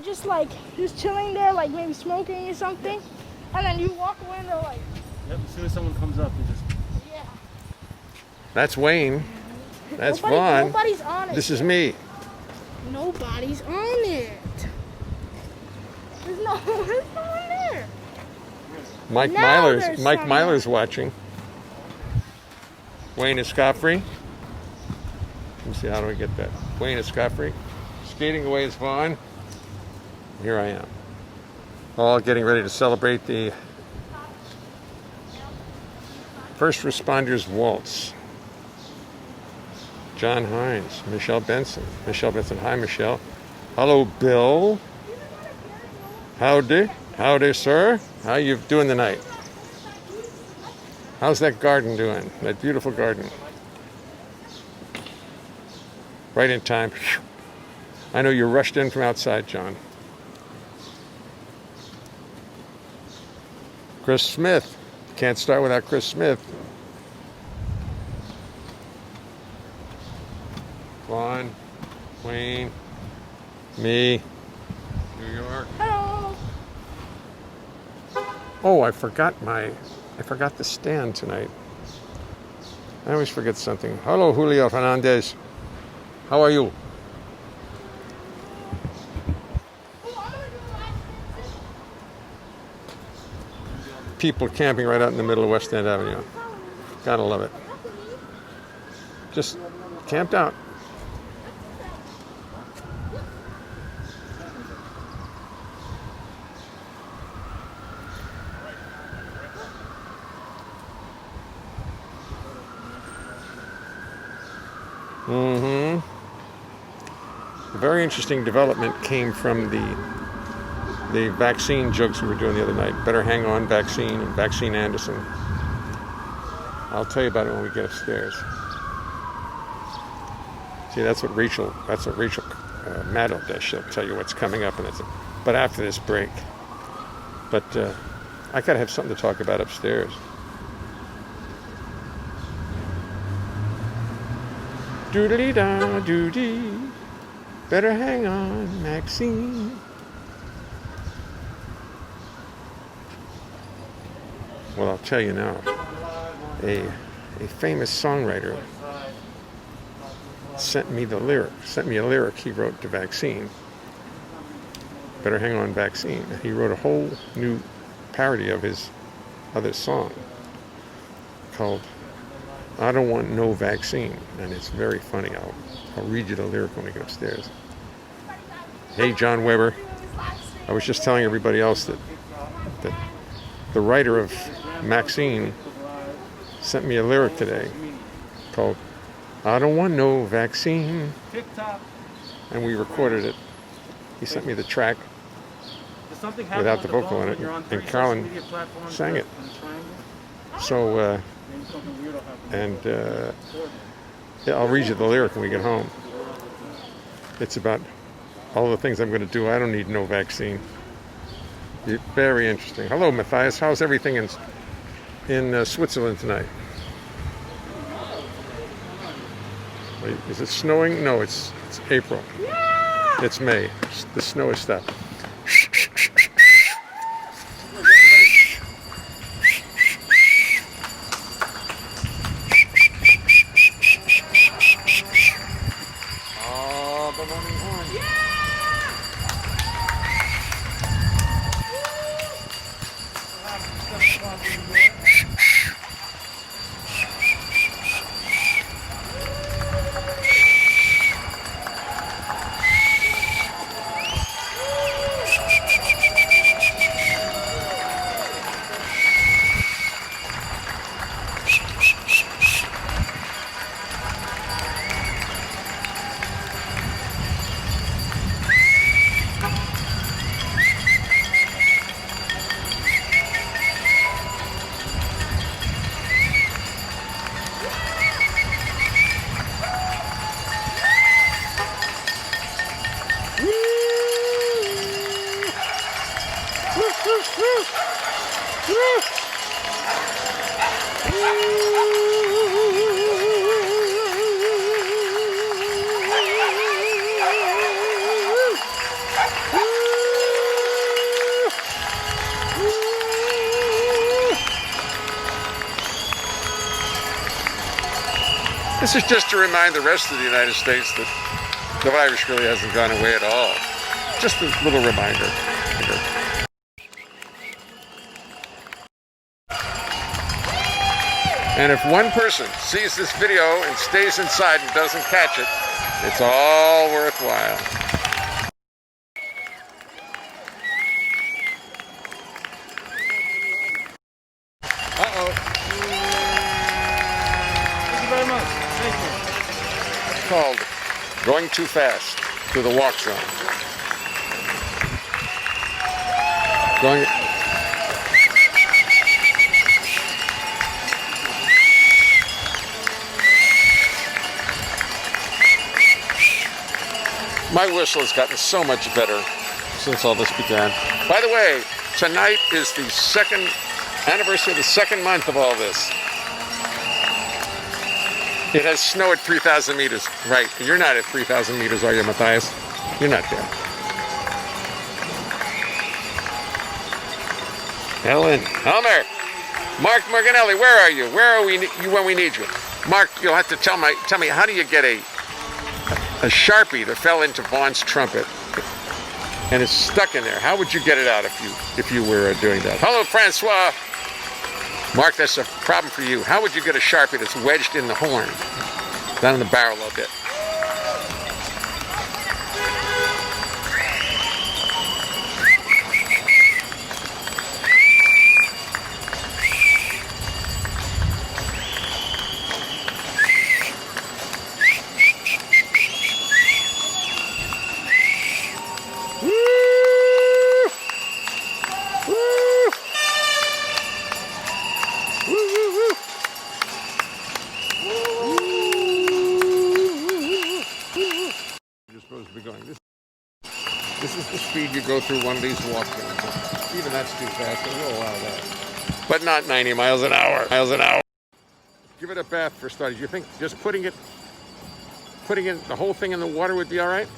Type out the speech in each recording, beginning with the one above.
Just chilling there, like maybe smoking or something, and then you walk away and they're like, yep, as soon as someone comes up, you just... yeah. That's Wayne. That's Vaughn. Nobody's on it. This is me. Nobody's on it. There's no one there. Mike Myler's watching. Wayne is scot-free. Let me see, how do I get that? Wayne is scot-free. Skating away is Vaughn. Here I am. All getting ready to celebrate the First Responders Waltz. John Hines, Michelle Benson. Michelle Benson, hi Michelle. Hello Bill. Howdy. Howdy sir. How you doing tonight? How's that garden doing? That beautiful garden. Right in time. I know you rushed in from outside, John. Chris Smith. Can't start without Chris Smith. Vaughn, Wayne, me, New York. Hello. Oh, I forgot the stand tonight. I always forget something. Hello, Julio Fernandez. How are you? People camping right out in the middle of West End Avenue. Gotta love it. Just camped out. A very interesting development came from the vaccine jokes we were doing the other night. Better hang on, vaccine, and Vaccine Anderson. I'll tell you about it when we get upstairs. See, that's what Rachel Maddow does. She'll tell you what's coming up, but after this break. But I gotta have something to talk about upstairs. Doodly da doody. Better hang on, Maxine. Well, I'll tell you now. A famous songwriter sent me a lyric he wrote to Vaccine. Better hang on, Vaccine. He wrote a whole new parody of his other song called I Don't Want No Vaccine, and it's very funny. I'll read you the lyric when we get upstairs. Hey, John Weber. I was just telling everybody else that the writer of Maxine sent me a lyric today called I Don't Want No Vaccine, and we recorded it. He sent me the track without the vocal in it, and Carlin sang it. So, yeah, I'll read you the lyric when we get home. It's about all the things I'm going to do. I don't need no vaccine. Very interesting. Hello, Matthias. How's everything in Switzerland tonight? Wait, is it snowing? No, it's April. Yeah! It's May. The snow is stopped. Woo! This is just to remind the rest of the United States that the virus really hasn't gone away at all. Just a little reminder. And if one person sees this video and stays inside and doesn't catch it, it's all worthwhile. Uh-oh. Thank you very much. Thank you. It's called going too fast through the walk zone. Going... My whistle has gotten so much better since all this began. By the way, tonight is the second anniversary of the second month of all this. It has snowed 3,000 meters. Right, you're not at 3,000 meters, are you, Matthias? You're not there. Helen, Elmer, Mark Morganelli, where are you? Where are we when we need you? Mark, you'll have to tell me, how do you get a Sharpie that fell into Vaughn's trumpet and it's stuck in there? How would you get it out if you were doing that? Hello, Francois. Mark, that's a problem for you. How would you get a Sharpie that's wedged in the horn, down in the barrel a bit? This is the speed you go through one of these walk lanes. Even that's too fast, but we'll allow that. But not 90 miles an hour. Give it a bath for starters. You think just putting the whole thing in the water would be all right?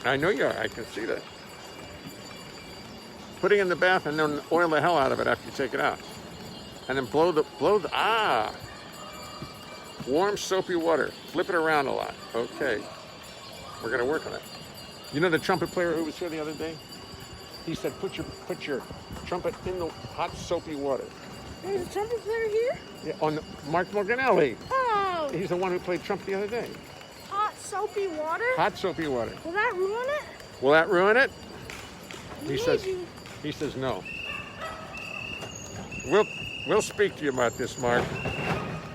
I know you are. I can see that. Putting it in the bath and then oil the hell out of it after you take it out. And then blow the warm soapy water. Flip it around a lot. Okay. We're going to work on it. You know the trumpet player who was here the other day? He said, put your trumpet in the hot soapy water. There's a trumpet player here? Yeah, on Mark Morganelli. Oh. He's the one who played trumpet the other day. Hot soapy water? Hot soapy water. Will that ruin it? Will that ruin it? Maybe. He says no. We'll speak to you about this, Mark.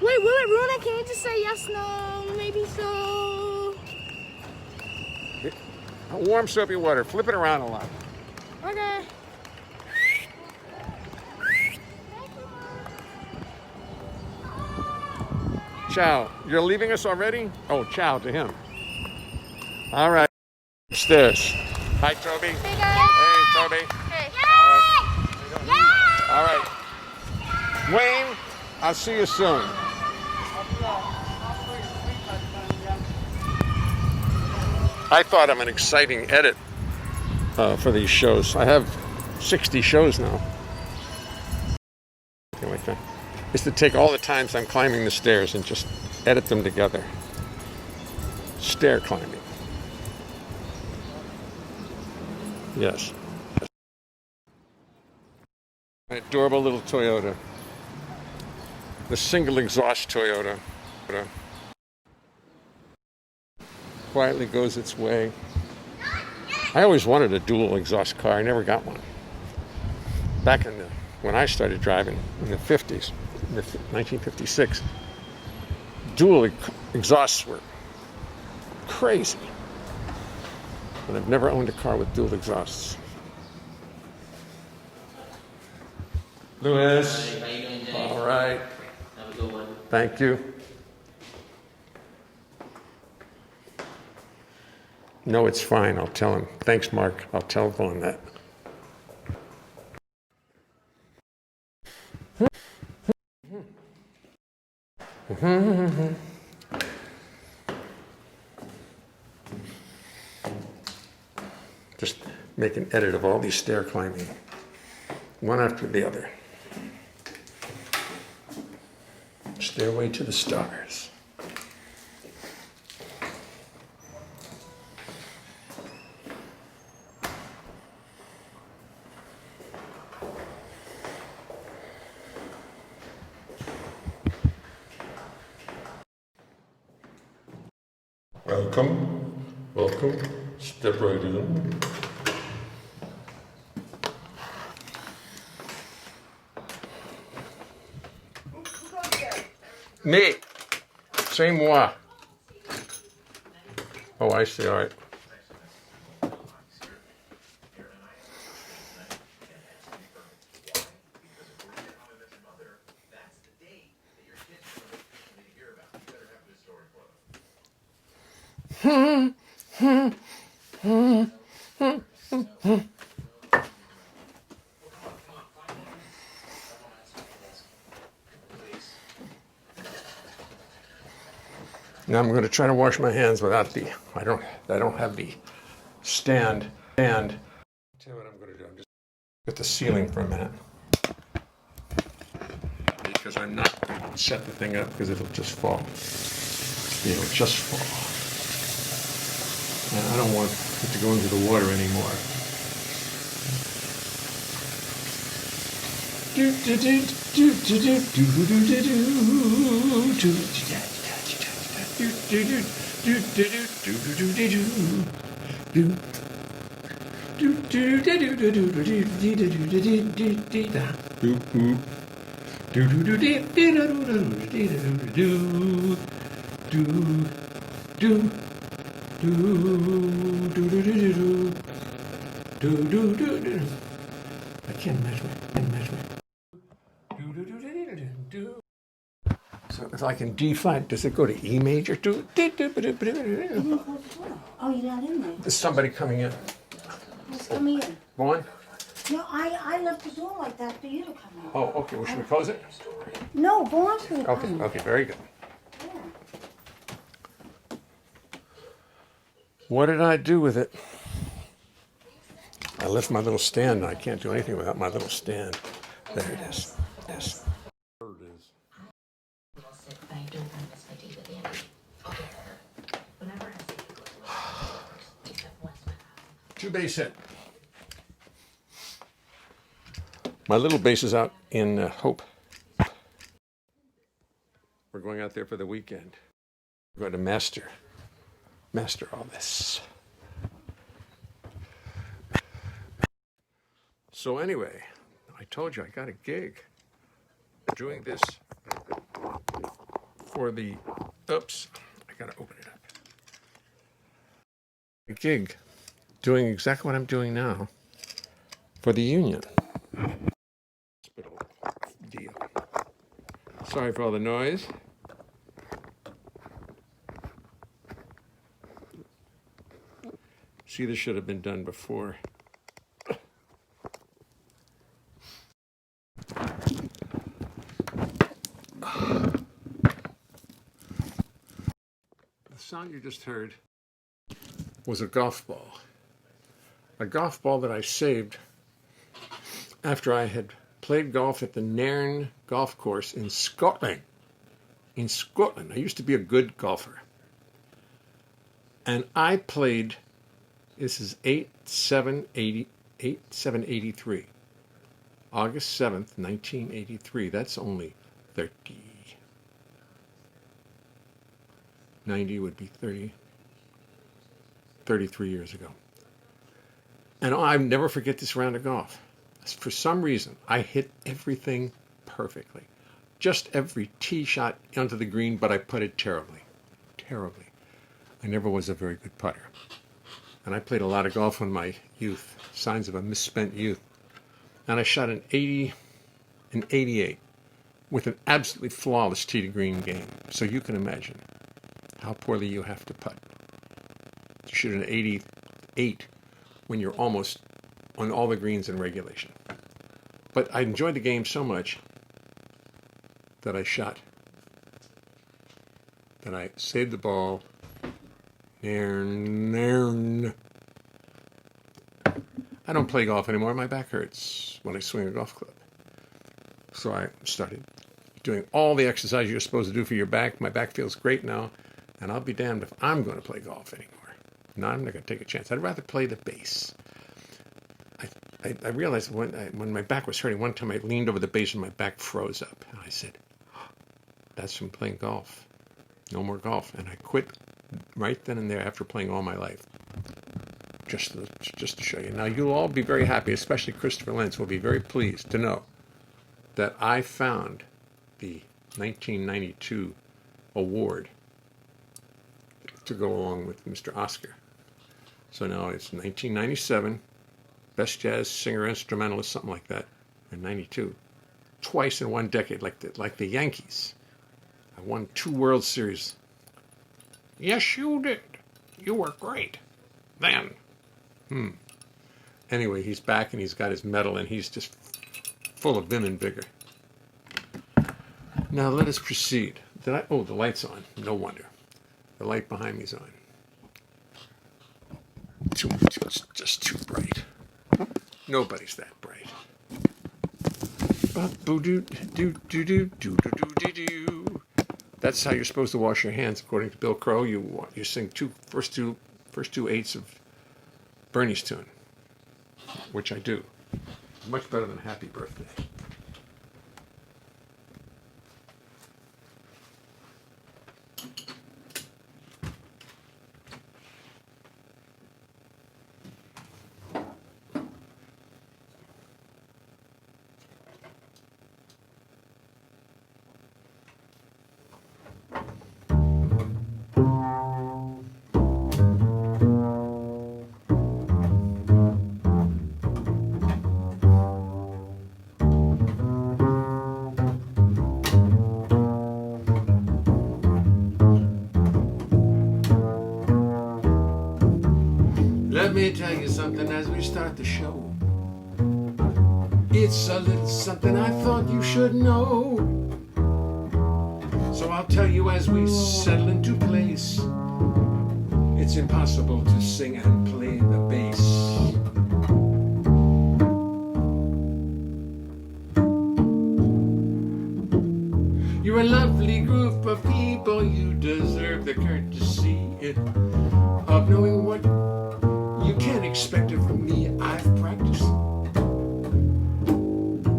Wait, will it ruin it? Can you just say yes, no, maybe so? Warm soapy water. Flip it around a lot. Okay. Ciao. You're leaving us already? Oh, ciao to him. All right. Upstairs. Hi, Toby. Hey, guys. Hey, Toby. Hey. All right. Wayne, I'll see you soon. I thought I'm an exciting edit for these shows. I have 60 shows now. Like that. Is to take all the times I'm climbing the stairs and just edit them together. Stair climbing. Yes. An adorable little Toyota. The single exhaust Toyota. Quietly goes its way. I always wanted a dual exhaust car. I never got one. Back when I started driving in the 50s, in 1956, dual exhausts were crazy. And I've never owned a car with dual exhausts. Louis. Hey, how you doing, Jay? All right. Have a good one. Thank you. No, it's fine. I'll tell him. Thanks, Mark. I'll tell Vaughn that. Just make an edit of all these stair climbing, one after the other. Stair Stairway to the Stars. Welcome, welcome, step right in. Me, c'est moi. Oh, I see, all right. Now I'm going to try to wash my hands without the, I don't have the stand. Tell you what I'm going to do. I'm just at the ceiling for a minute. Because I'm not going to set the thing up because it'll just fall. It'll just fall. And I don't want it to go into the water anymore. I can't measure it. So if I can D flat, does it go to E major? Oh, you're not in there. There's somebody coming in. Who's coming in? Vaughn? No, I left the door like that for you to come in. Oh, okay. Well, should we close it? No, Vaughn's gonna Okay, come. okay, very good. Yeah. What did I do with it? I left my little stand. I can't do anything without my little stand. There it is. Yes. There it is. Two base hit. My little base is out in Hope. We're going out there for the weekend. We're going to master all this. So anyway, I told you I got a gig doing this for the, oops, I gotta open it up. A gig doing exactly what I'm doing now for the union. Hospital deal. Sorry for all the noise. See, this should have been done before. The sound you just heard was a golf ball. A golf ball that I saved after I had played golf at the Nairn golf course in Scotland. In Scotland. I used to be a good golfer. And I played, this is 8/7/83. August 7th, 1983. That's only 90 would be 33 years ago. And I'll never forget this round of golf. For some reason, I hit everything perfectly. Just every tee shot onto the green, but I putted terribly. Terribly. I never was a very good putter. And I played a lot of golf in my youth, signs of a misspent youth. And I shot an 80 and 88 with an absolutely flawless tee to green game. So you can imagine how poorly you have to putt to shoot an 88 when you're almost on all the greens in regulation. But I enjoyed the game so much that I saved the ball. Nairn. I don't play golf anymore. My back hurts when I swing a golf club. So I started doing all the exercise you're supposed to do for your back. My back feels great now, and I'll be damned if I'm going to play golf anymore. No, I'm not going to take a chance. I'd rather play the bass. I realized when my back was hurting, one time I leaned over the base and my back froze up. And I said, that's from playing golf. No more golf. And I quit right then and there after playing all my life. Just to show you. Now, you'll all be very happy, especially Christopher Lentz will be very pleased to know that I found the 1992 award to go along with Mr. Oscar. So now it's 1997, Best Jazz Singer Instrumentalist, something like that, and 92. Twice in one decade, like the Yankees. I won 2 World Series. Yes, you did. You were great. Then. Anyway, he's back and he's got his medal and he's just full of vim and vigor. Now let us proceed. Oh, the light's on. No wonder. The light behind me's on. It's just too bright. Nobody's that bright. That's how you're supposed to wash your hands, according to Bill Crow. You sing first two eighths of Bernie's tune, which I do. Much better than Happy Birthday. Let me tell you something as we start the show. It's a little something I thought you should know. So I'll tell you as we settle into place. It's impossible to sing and play the bass. You're a lovely group of people. You deserve the courtesy of knowing what you can't expect it from me. I've practiced.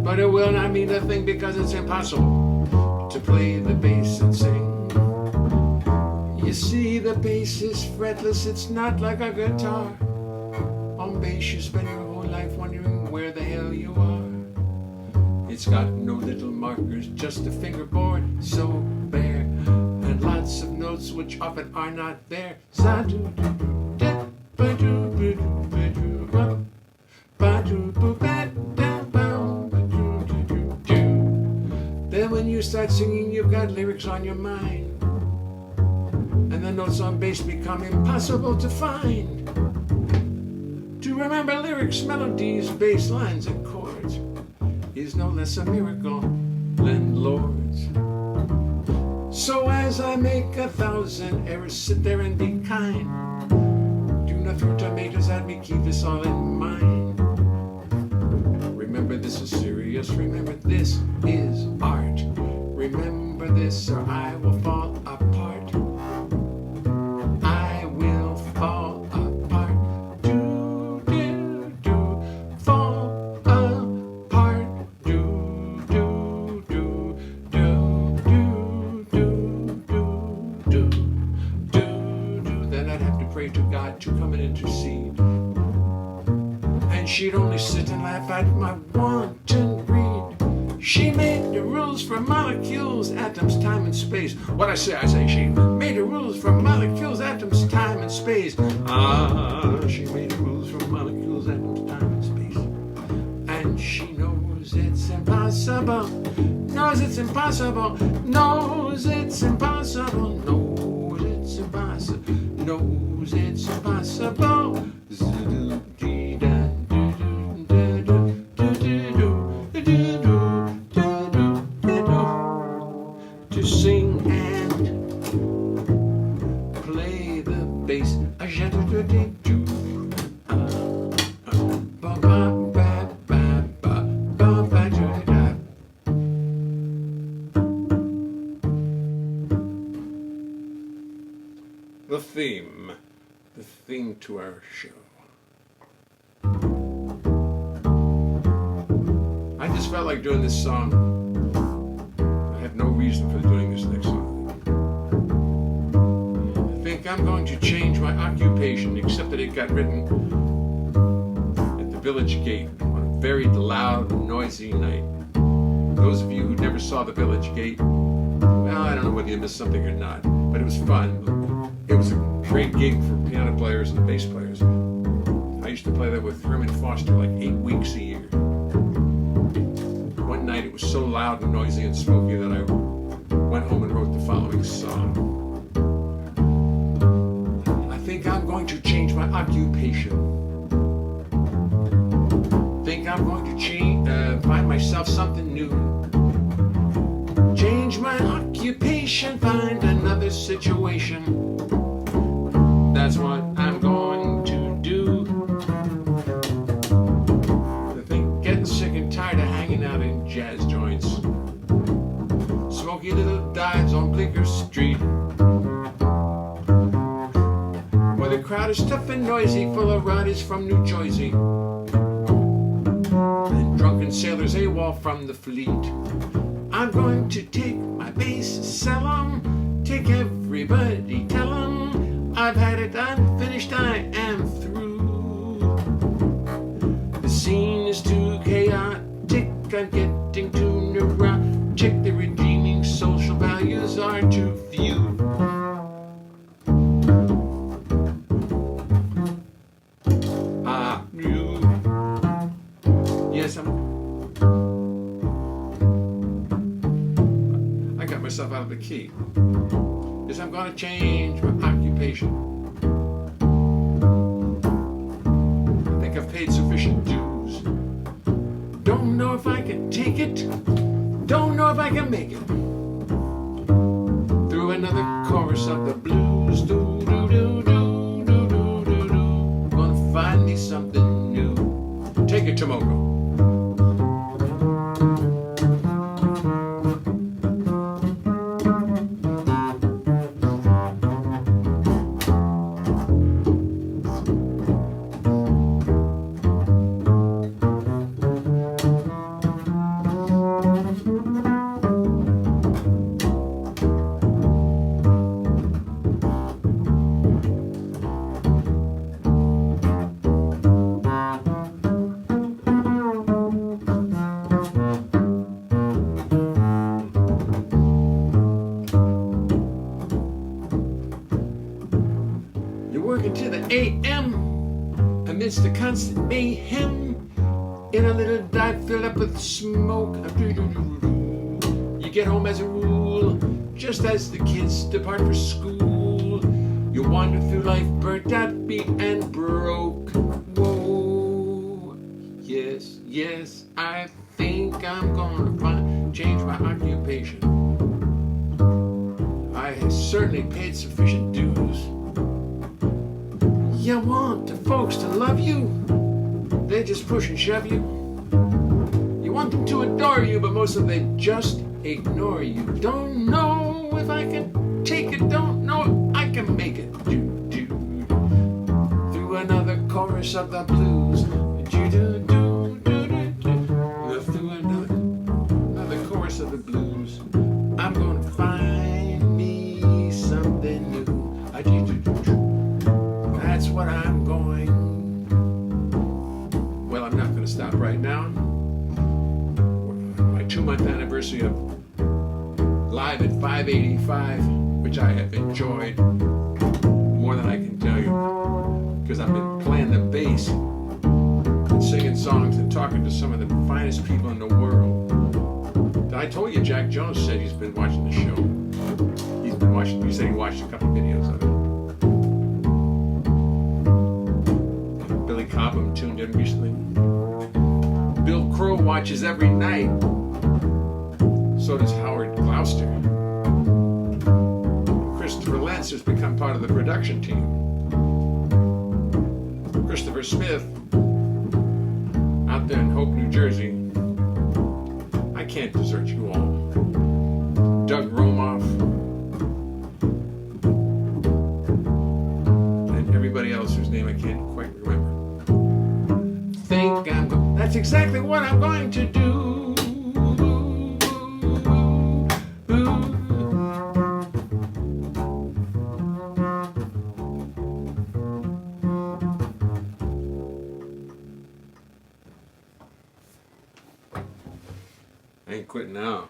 But it will not mean a thing because it's impossible to play the bass and sing. You see, the bass is fretless. It's not like a guitar. On bass you spend your whole life wondering where the hell you are. It's got no little markers, just a fingerboard so bare, and lots of notes which often are not there. Then when you start singing, you've got lyrics on your mind, and the notes on bass become impossible to find. To remember lyrics, melodies, bass lines, and chords is no less a miracle than Lord's. So as I make 1,000 errors, sit there and be kind. Do not throw tomatoes at me, keep this all in mind. Remember this is serious, remember this is art. Remember this or I will fall apart. I will fall apart. Do, do, do, fall apart. Do, do, do, do, do, do, do, do, do. Then I'd have to pray to God to come and intercede. And she'd only sit and laugh at my wanton greed. She made the rules for molecules, atoms, time, and space. What I say she made the rules for molecules, atoms, time, and space. She made the rules for molecules, atoms, time, and space. And she knows it's impossible, knows it's impossible, knows it's impossible, knows it's impossible, knows it's impossible. To sing and play the bass. theme to our show. I just felt like doing this song. I have no reason for doing this next song. I think I'm going to change my occupation, except that it got written at the village gate on a very loud, noisy night. Those of you who never saw the village gate, well, I don't know whether you missed something or not, but it was fun. It was a great gig for piano players and bass players. I used to play there with Herman Foster like 8 weeks a year. One night it was so loud and noisy and smoky that I went home and wrote the following song. I think I'm going to change my occupation. Think I'm going to find myself something new. Change my occupation, find another situation. That's what I'm going to do. I think getting sick and tired of hanging out in jazz joints, smoky little dives on Bleecker Street, where the crowd is tough and noisy, full of riders from New Jersey, and drunken sailors AWOL from the fleet. I'm going to take my bass, sell 'em, take everybody, tell 'em I've had it, I'm finished, I am through. The scene is too chaotic, I'm getting too neurotic, the redeeming social values are too few. I knew, yes, I got myself out of the key. Yes, I'm gonna change my occupation. I think I've paid sufficient dues. Don't know if I can take it, don't know if I can make it. Through another chorus of the blues, do do do do do do do do. Gonna find me something new. Take it, Tomoko. Working to the AM amidst the constant mayhem in a little dive filled up with smoke. You get home as a rule just as the kids depart for school. You wander through life burnt out, beat and broke. Whoa, yes, yes, I think I'm gonna change my occupation. I have certainly paid sufficient dues. You want the folks to love you, they just push and shove you. You want them to adore you, but most of them just ignore you. Don't know if I can take it, don't know if I can make it. Do, do. Through another chorus of the blues. Do, do, do, do, do, do. Through another chorus of the blues. I'm gonna find me something new. I do, do, do, do. That's what I'm going. Well, I'm not going to stop right now. My 2-month anniversary of Live at 585, which I have enjoyed more than I can tell you, because I've been playing the bass and singing songs and talking to some of the finest people in the world. I told you Jack Jones said he's been watching the show. He's been watching. He said he watched a couple of videos of it. Cobham tuned in recently. Bill Crow watches every night. So does Howard Gloucester. Christopher Lentz has become part of the production team. Christopher Smith, out there in Hope, New Jersey. I can't desert you all. Doug Romoff. everybody else whose name I can't quite remember. That's exactly what I'm going to do. I ain't quitting now.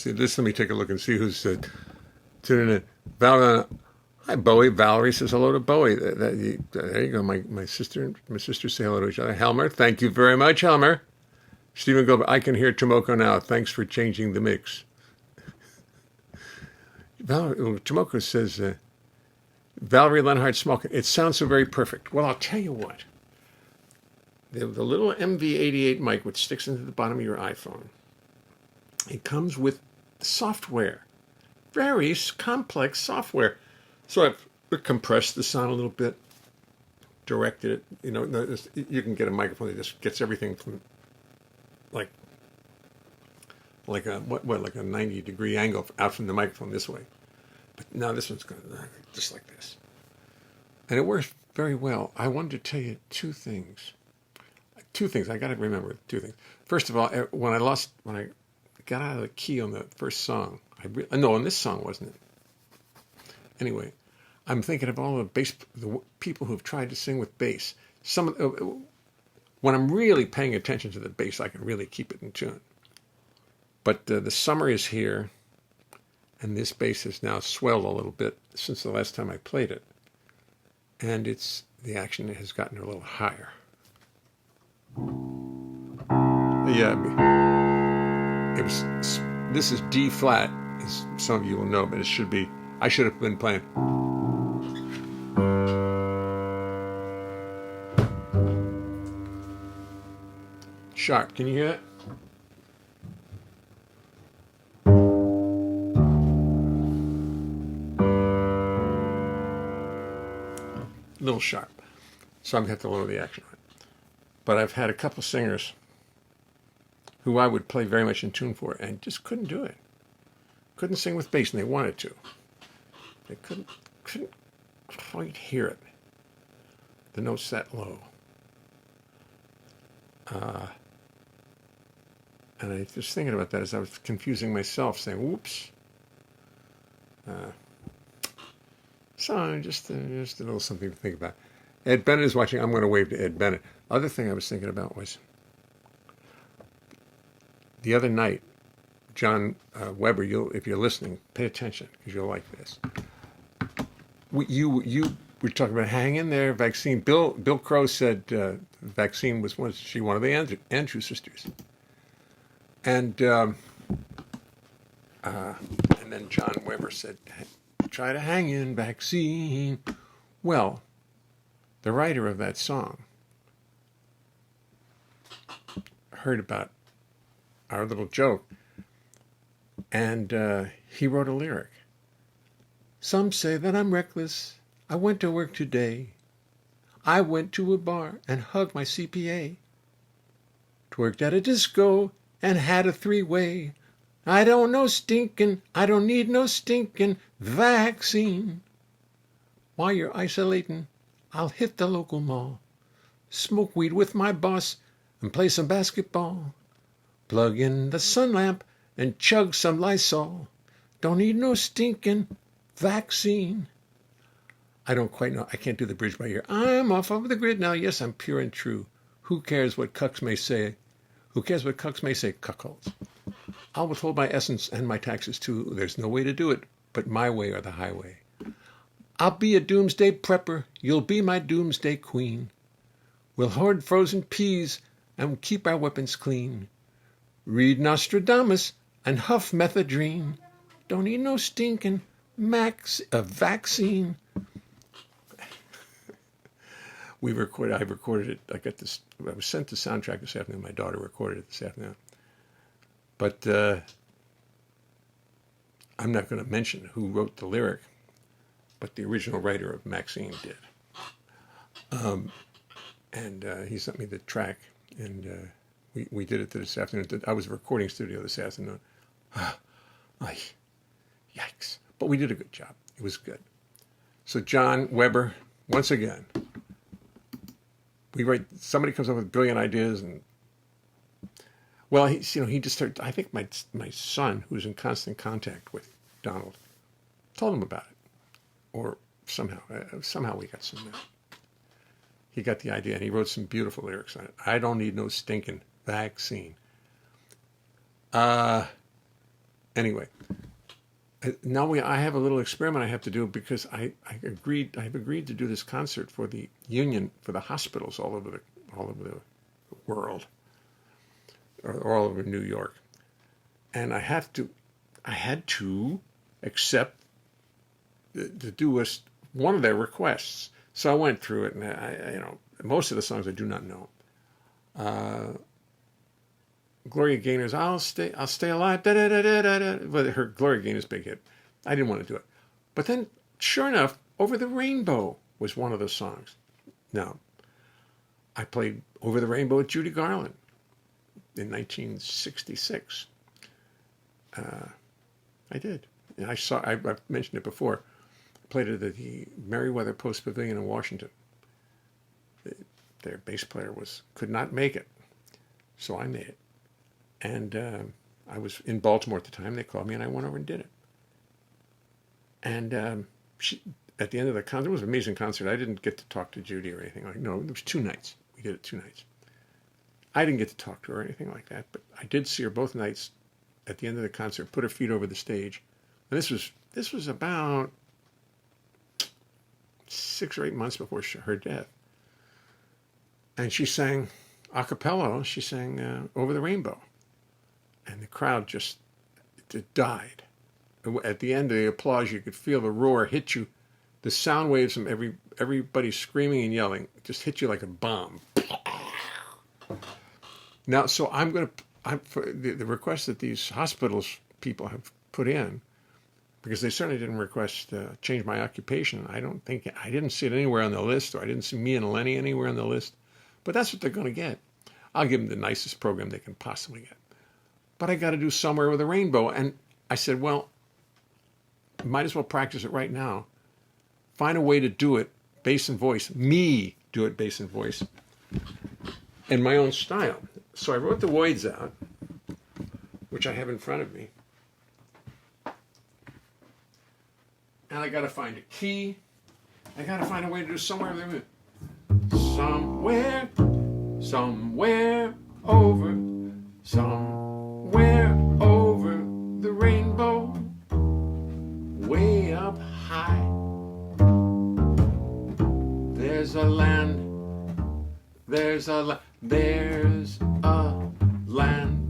Let me take a look and see who's tuning in. Hi, Bowie. Valerie says hello to Bowie. There you go. My sister say hello to each other. Helmer, thank you very much, Helmer. Stephen Goldberg, I can hear Tomoko now. Thanks for changing the mix. Tomoko says, Valerie Leonhart smoking. It sounds so very perfect. Well, I'll tell you what. The little MV88 mic which sticks into the bottom of your iPhone, it comes with software, very complex software. So I've compressed the sound a little bit, directed it. You know, you can get a microphone that just gets everything from like a 90-degree angle out from the microphone this way. But now this one's going just like this, and it works very well. I wanted to tell you two things. I got to remember two things. First of all, when I got out of the key on the first song. No, on this song, wasn't it? Anyway, I'm thinking of all the people who've tried to sing with bass. When I'm really paying attention to the bass, I can really keep it in tune. But the summer is here, and this bass has now swelled a little bit since the last time I played it. And the action has gotten a little higher. Yeah, this is D flat, as some of you will know, but I should have been playing. Sharp, can you hear that? A little sharp. So I'm going to have to lower the action on it. But I've had a couple singers who I would play very much in tune for and just couldn't do it. Couldn't sing with bass, and they wanted to. They couldn't quite hear it. The notes that low. And I was just thinking about that as I was confusing myself, saying, whoops. So just a little something to think about. Ed Bennett is watching. I'm going to wave to Ed Bennett. Other thing I was thinking about was the other night, John Weber, if you're listening, pay attention because you'll like this. You were talking about hang in there, vaccine. Bill Crow said vaccine was one of the Andrews sisters, and then John Weber said, try to hang in, vaccine. Well, the writer of that song heard about our little joke, and he wrote a lyric. Some say that I'm reckless. I went to work today. I went to a bar and hugged my CPA. Twerked at a disco and had a three-way. I don't need no stinking vaccine. While you're isolating, I'll hit the local mall, smoke weed with my boss, and play some basketball. Plug in the sun lamp and chug some Lysol. Don't need no stinking vaccine. I don't quite know. I can't do the bridge by ear. I'm off of the grid now. Yes, I'm pure and true. Who cares what cucks may say? Who cares what cucks may say? Cuckolds. I'll withhold my essence and my taxes too. There's no way to do it but my way or the highway. I'll be a doomsday prepper. You'll be my doomsday queen. We'll hoard frozen peas and keep our weapons clean. Read Nostradamus and huff methadrine. Don't need no stinking vaccine. I recorded it. I was sent the soundtrack this afternoon. My daughter recorded it this afternoon. But I'm not going to mention who wrote the lyric, but the original writer of Maxine did. And he sent me the track, and We did it this afternoon. I was a recording studio this afternoon. Ay, yikes. But we did a good job. It was good. So John Weber, once again, somebody comes up with brilliant ideas, and well, he just started. I think my son, who's in constant contact with Donald, told him about it, or somehow we got some. He got the idea, and he wrote some beautiful lyrics on it. I don't need no stinking vaccine. Anyway, now I have a little experiment I have to do, because I've agreed to do this concert for the union for the hospitals all over the world, or all over New York, and I had to accept to do one of their requests. So I went through it, and most of the songs I do not know. Gloria Gaynor's "I'll Stay Alive," da da da da da. But her Gloria Gaynor's big hit. I didn't want to do it, but then, sure enough, "Over the Rainbow" was one of the songs. Now, I played "Over the Rainbow" with Judy Garland in 1966. I did. And I've mentioned it before. I played it at the Merriweather Post Pavilion in Washington. Their bass player could not make it, so I made it. And I was in Baltimore at the time. They called me, and I went over and did it. And at the end of the concert, it was an amazing concert. I didn't get to talk to Judy or anything no. It was 2 nights. We did it 2 nights. I didn't get to talk to her or anything like that, but I did see her both nights. At the end of the concert, put her feet over the stage, and this was about 6 or 8 months before her death. And she sang a cappella. She sang "Over the Rainbow," and the crowd just died. At the end of the applause, you could feel the roar hit you. The sound waves from everybody screaming and yelling just hit you like a bomb. Now, so for the request that these hospitals people have put in, because they certainly didn't request change my occupation. I didn't see it anywhere on the list, or I didn't see me and Lenny anywhere on the list. But that's what they're going to get. I'll give them the nicest program they can possibly get. But I got to do "Somewhere with a Rainbow," and I said, well, might as well practice it right now. Find a way to do it bass and voice. Me do it bass and voice in my own style. So I wrote the words out, which I have in front of me. And I got to find a key. I got to find a way to do "Somewhere with a Rainbow." Somewhere over the rainbow, way up high, there's a land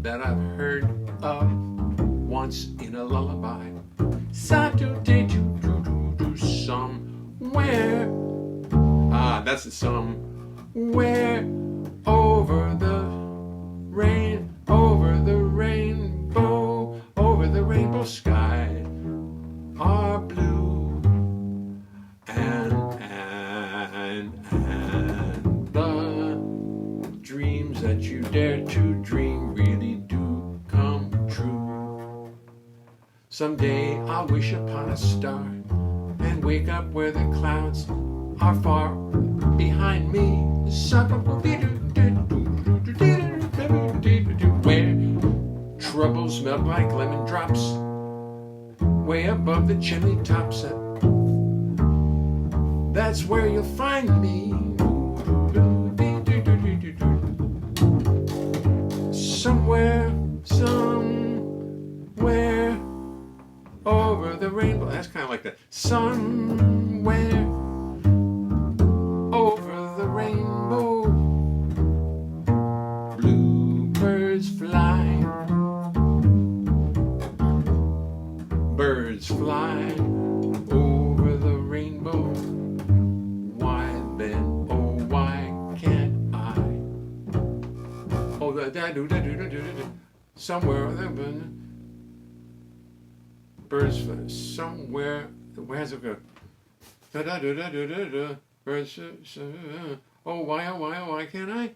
that I've heard of once in a lullaby. Somewhere, that's the somewhere over the rainbow sky are blue, and the dreams that you dare to dream really do come true. Someday I'll wish upon a star and wake up where the clouds are far behind me. Where troubles melt like lemon drops, way above the chimney tops. That's where you'll find me. Somewhere over the rainbow. That's kind of like that. Somewhere over the rainbow, bluebirds fly. Birds fly over the rainbow. Why then, oh, why can't I? Oh, somewhere birds fly. Somewhere, where's it go? Birds, oh, why can't I?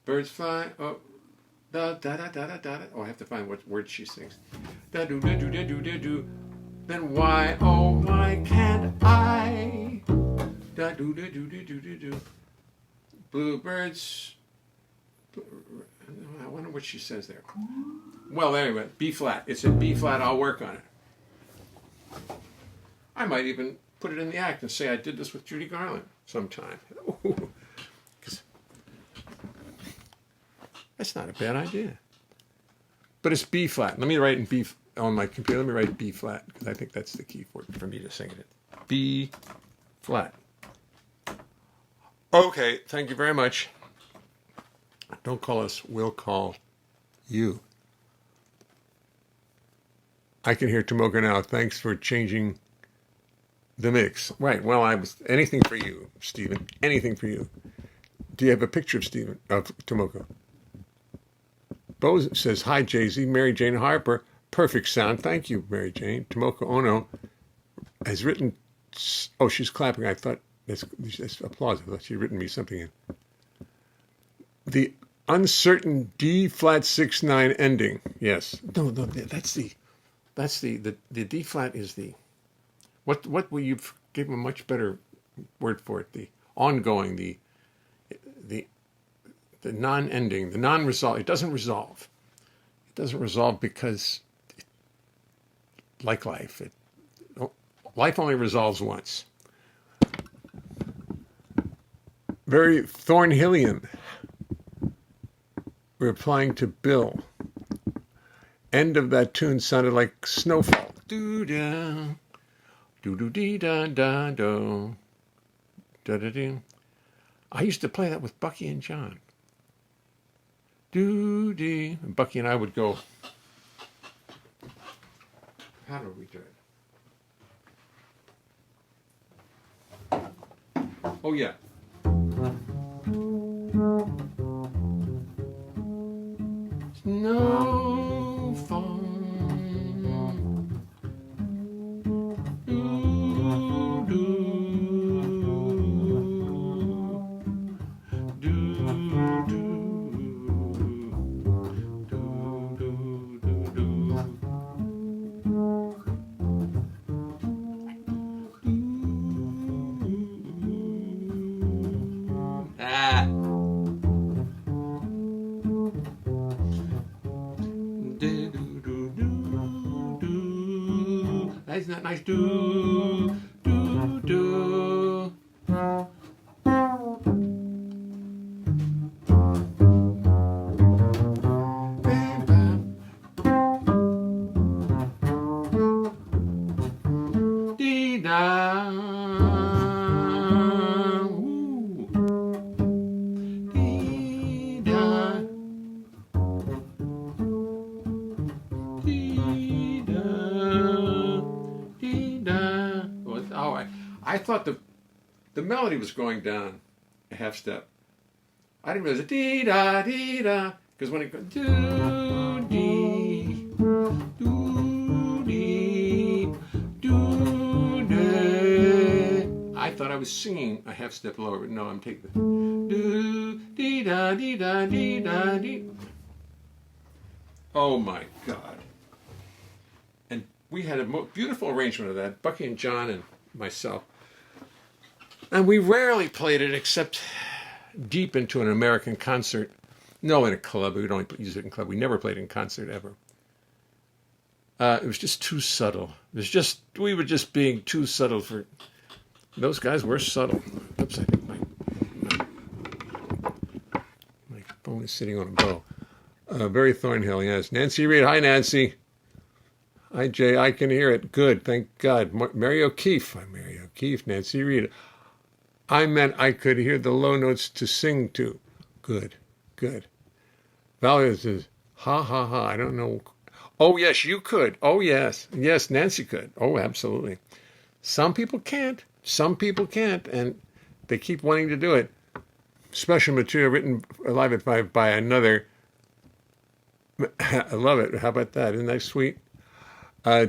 Birds fly, oh, Da da da da da da. Oh, I have to find what word she sings. Da do da do da do da do. Then why, oh why can't I? Da do da do da do da do. Bluebirds. I wonder what she says there. Well, anyway, B flat. It's in B flat. I'll work on it. I might even put it in the act and say I did this with Judy Garland sometime. Ooh. That's not a bad idea. But it's B flat. Let me write in B on my computer. Let me write B flat because I think that's the key for me to sing it. B flat. Okay, thank you very much. Don't call us, we'll call you. I can hear Tomoko now. Thanks for changing the mix. Right, well, anything for you, Stephen. Anything for you. Do you have a picture of Tomoko? Bo says, hi, Jay-Z, Mary Jane Harper. Perfect sound. Thank you, Mary Jane. Tomoko Ono has written, oh, she's clapping. I thought, that's applause. I thought she'd written me something in. The uncertain D flat 6/9 ending. Yes. No, that's the D flat is the, what will you give a much better word for it? The ongoing, the non-ending, the non-resolve. It doesn't resolve. It doesn't resolve because, like life, life only resolves once. Very Thornhillian. Replying to Bill. End of that tune sounded like snowfall. Do-da, do-do-dee-da-da-do, da-da-dee. I used to play that with Bucky and John. Do-dee. And Bucky and I would go. How do we do it? Oh, yeah. Snowfall. Isn't that nice? Do, do, do. Bam, bam. Dee, da. Ooh. Dee, da. Dee, da. I thought the melody was going down a half step. I didn't realize it. Dee da dee da, because when it goes do dee do dee, I thought I was singing a half step lower, but no, I'm taking the do dee da dee da dee da dee. Oh my God! And we had a beautiful arrangement of that, Bucky and John and myself. And we rarely played it except deep into an American concert. No, in a club. We would only use it in club. We never played it in concert ever. It was just too subtle. We were just being too subtle for... Those guys were subtle. Oops, I think my phone is sitting on a bow. Very Thornhill, yes. Nancy Reed. Hi, Nancy. Hi, Jay. I can hear it. Good. Thank God. Mary O'Keefe. Hi, Mary O'Keefe. Nancy Reed. I meant I could hear the low notes to sing to. Good. Good. Valerie says, ha, ha, ha. I don't know. Oh, yes, you could. Oh, yes. Yes, Nancy could. Oh, absolutely. Some people can't. Some people can't. And they keep wanting to do it. Special material written Live at 5 by another. I love it. How about that? Isn't that sweet?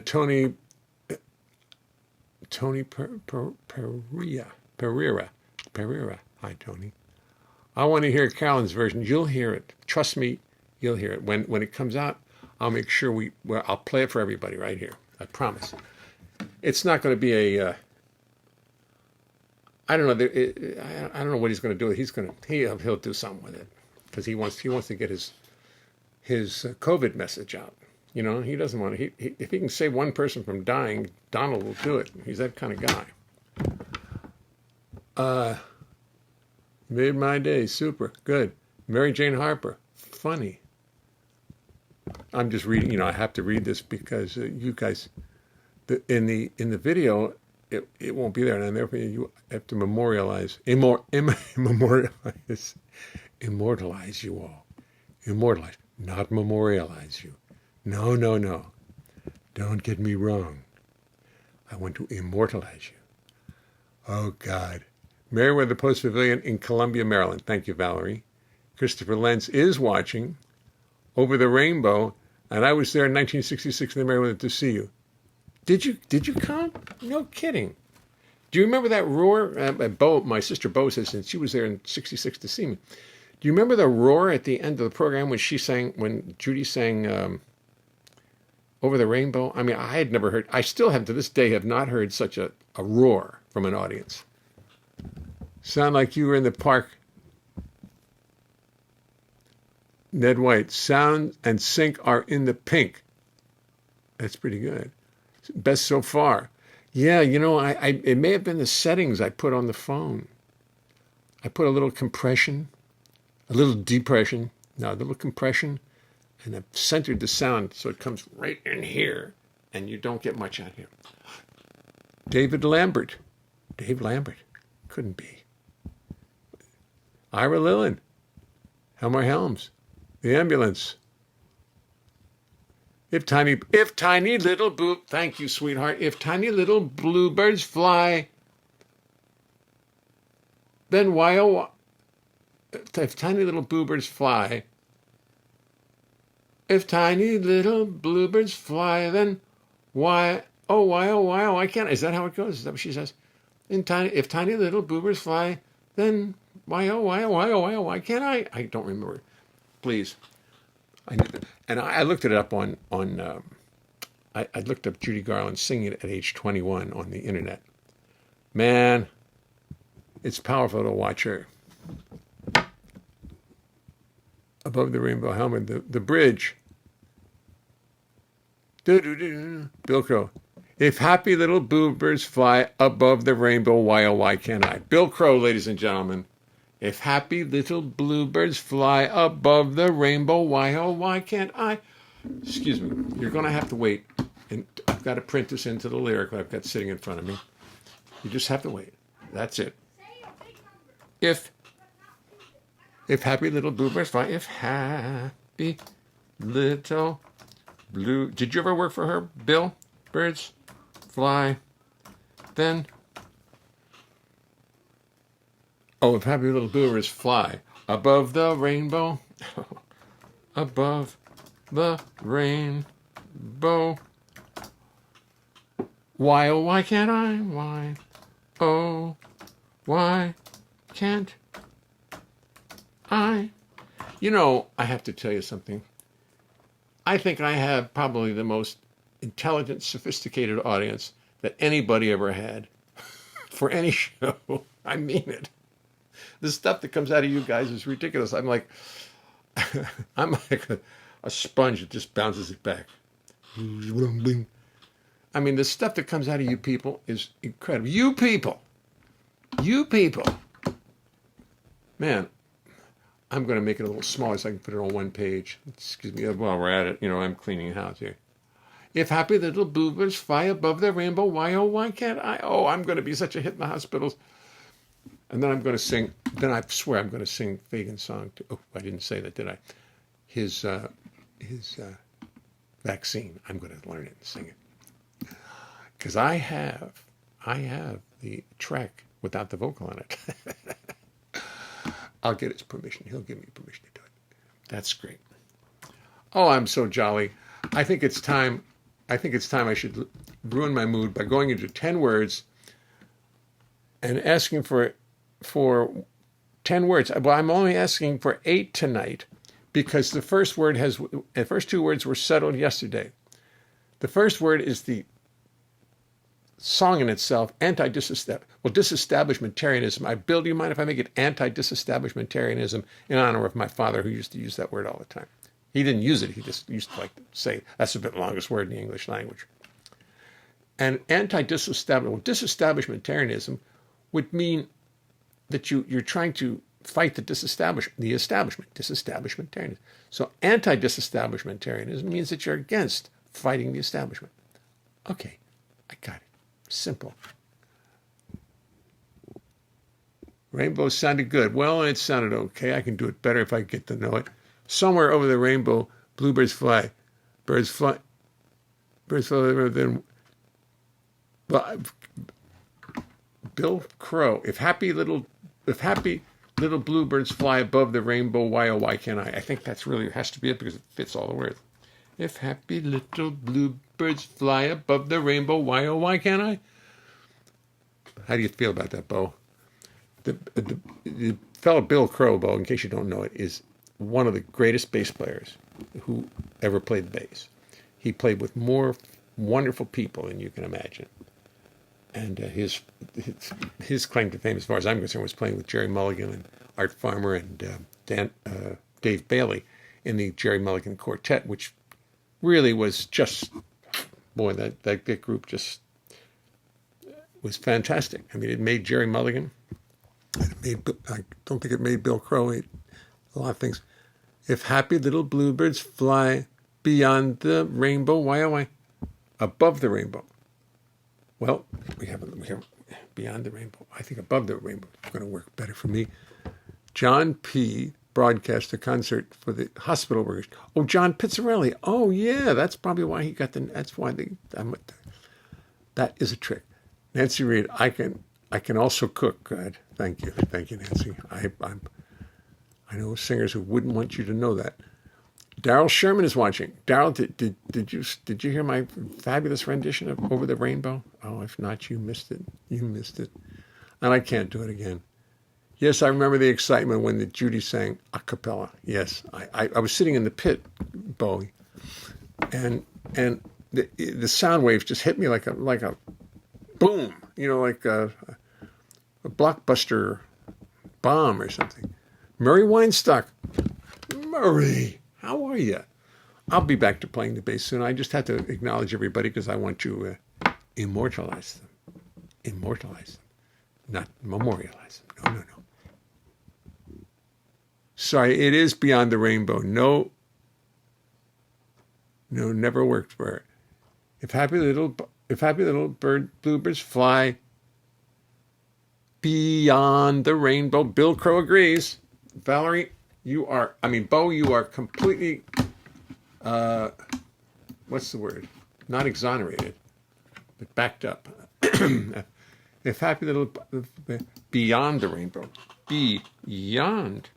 Tony Pereira. Hi, Tony. I want to hear Carolyn's version. You'll hear it. Trust me, You'll hear it. When it comes out, I'll make sure I'll play it for everybody right here. I promise. It's not going to be a, I don't know. I don't know what he's going to do. He'll do something with it because he wants to get his COVID message out. You know, he doesn't want to. If he can save one person from dying, Donald will do it. He's that kind of guy. Made my day. Super good. Mary Jane Harper. Funny. I'm just reading. You know, I have to read this because you guys, in the video, it won't be there, and therefore you have to immortalize you all. Immortalize, not memorialize you. No. Don't get me wrong. I want to immortalize you. Oh, God. Meriwether Post Pavilion in Columbia, Maryland. Thank you, Valerie. Christopher Lentz is watching. Over the Rainbow. And I was there in 1966 in the Meriwether to see you. Did you come? No kidding. Do you remember that roar? Bo, my sister Bo says, since she was there in 66 to see me. Do you remember the roar at the end of the program when Judy sang Over the Rainbow? I mean, I had never heard, I still have to this day have not heard such a roar from an audience. Sound like you were in the park. Ned White, sound and sync are in the pink. That's pretty good. Best so far. Yeah, you know, it may have been the settings I put on the phone. I put a little compression, a little depression, no, a little compression, and I've centered the sound so it comes right in here, and you don't get much out here. Dave Lambert. Couldn't be. Ira Lillen. Helmer Helms. The Ambulance. If tiny little thank you, sweetheart. If tiny little bluebirds fly, then why, oh, if tiny little bluebirds fly, if tiny little bluebirds fly, then why, why can't I? Is that how it goes? Is that what she says? If tiny little bluebirds fly, then why can't I? I don't remember. Please. I looked it up I looked up Judy Garland singing at age 21 on the internet. Man, it's powerful to watch her. Above the Rainbow Helmet, the bridge. Bill Crow. If happy little bluebirds fly above the rainbow, why, oh, why can't I? Bill Crow, ladies and gentlemen. If happy little bluebirds fly above the rainbow, why, oh, why can't I? Excuse me. You're going to have to wait. And I've got to print this into the lyric I've got sitting in front of me. You just have to wait. That's it. If happy little bluebirds fly, if happy little blue... Did you ever work for her, Bill? Birds fly, then... Oh, if happy little bluebirds fly above the rainbow, above the rainbow. Why, oh, why can't I? Why, oh, why can't I? You know, I have to tell you something. I think I have probably the most intelligent, sophisticated audience that anybody ever had for any show. I mean it. The stuff that comes out of you guys is ridiculous. I'm like a sponge that just bounces it back. I mean, the stuff that comes out of you people is incredible. You people. Man, I'm going to make it a little smaller so I can put it on one page. Excuse me, while we're at it, you know, I'm cleaning house here. If happy little bluebirds fly above the rainbow, why, oh, why can't I? Oh, I'm going to be such a hit in the hospitals. And then I'm going to sing, then I swear I'm going to sing Fagan's song. Oh, I didn't say that, did I? His Vaccine. I'm going to learn it and sing it. Because I have the track without the vocal on it. I'll get his permission. He'll give me permission to do it. That's great. Oh, I'm so jolly. I think it's time I should ruin my mood by going into 10 words and asking for 10 words. Well, I'm only asking for 8 tonight because the first two words were settled yesterday. The first word is the song in itself, disestablishmentarianism. Bill, do you mind if I make it anti-disestablishmentarianism in honor of my father, who used to use that word all the time? He didn't use it. He just used to like to say, that's the longest word in the English language. And disestablishmentarianism would mean that you're trying to fight the disestablishmentarianism. So anti-disestablishmentarianism means that you're against fighting the establishment. Okay, I got it. Simple. Rainbow sounded good. Well, it sounded okay. I can do it better if I get to know it. Somewhere over the rainbow, bluebirds fly. Birds fly. Birds fly over then. Well, Bill Crow. If happy little bluebirds fly above the rainbow, why oh why can't I? I think that's really has to be it because it fits all the words. If happy little bluebirds fly above the rainbow, why oh why can't I? How do you feel about that, Bo? The fellow Bill Crow, Bo, in case you don't know it, is one of the greatest bass players who ever played bass. He played with more wonderful people than you can imagine. And his claim to fame, as far as I'm concerned, was playing with Jerry Mulligan and Art Farmer and Dave Bailey in the Jerry Mulligan Quartet, which really was just, boy, that group just was fantastic. I mean, it made Jerry Mulligan. I don't think it made Bill Crow. A lot of things. If happy little bluebirds fly beyond the rainbow, why oh why? Above the rainbow. Well, we have beyond the rainbow. I think above the rainbow is going to work better for me. John P. broadcast a concert for the hospital workers. Oh, John Pizzarelli. Oh, yeah, that's probably why he got that's why that is a trick. Nancy Reed, I can also cook. Good. Thank you, Nancy. I know singers who wouldn't want you to know that. Daryl Sherman is watching. Daryl, did you hear my fabulous rendition of Over the Rainbow? Oh, if not, you missed it. You missed it. And I can't do it again. Yes, I remember the excitement when Judy sang a cappella. Yes, I was sitting in the pit, Bowie, and the sound waves just hit me like a boom, like a blockbuster bomb or something. Murray Weinstock. Murray, how are you? I'll be back to playing the bass soon. I just had to acknowledge everybody because I want to immortalize them. Immortalize them. Not memorialize them. No. Sorry, it is Beyond the Rainbow. No, never worked for it. If happy little bluebirds fly beyond the rainbow, Bill Crow agrees. Valerie, Bo, you are completely, what's the word? Not exonerated, but backed up. If happy little, beyond the rainbow, beyond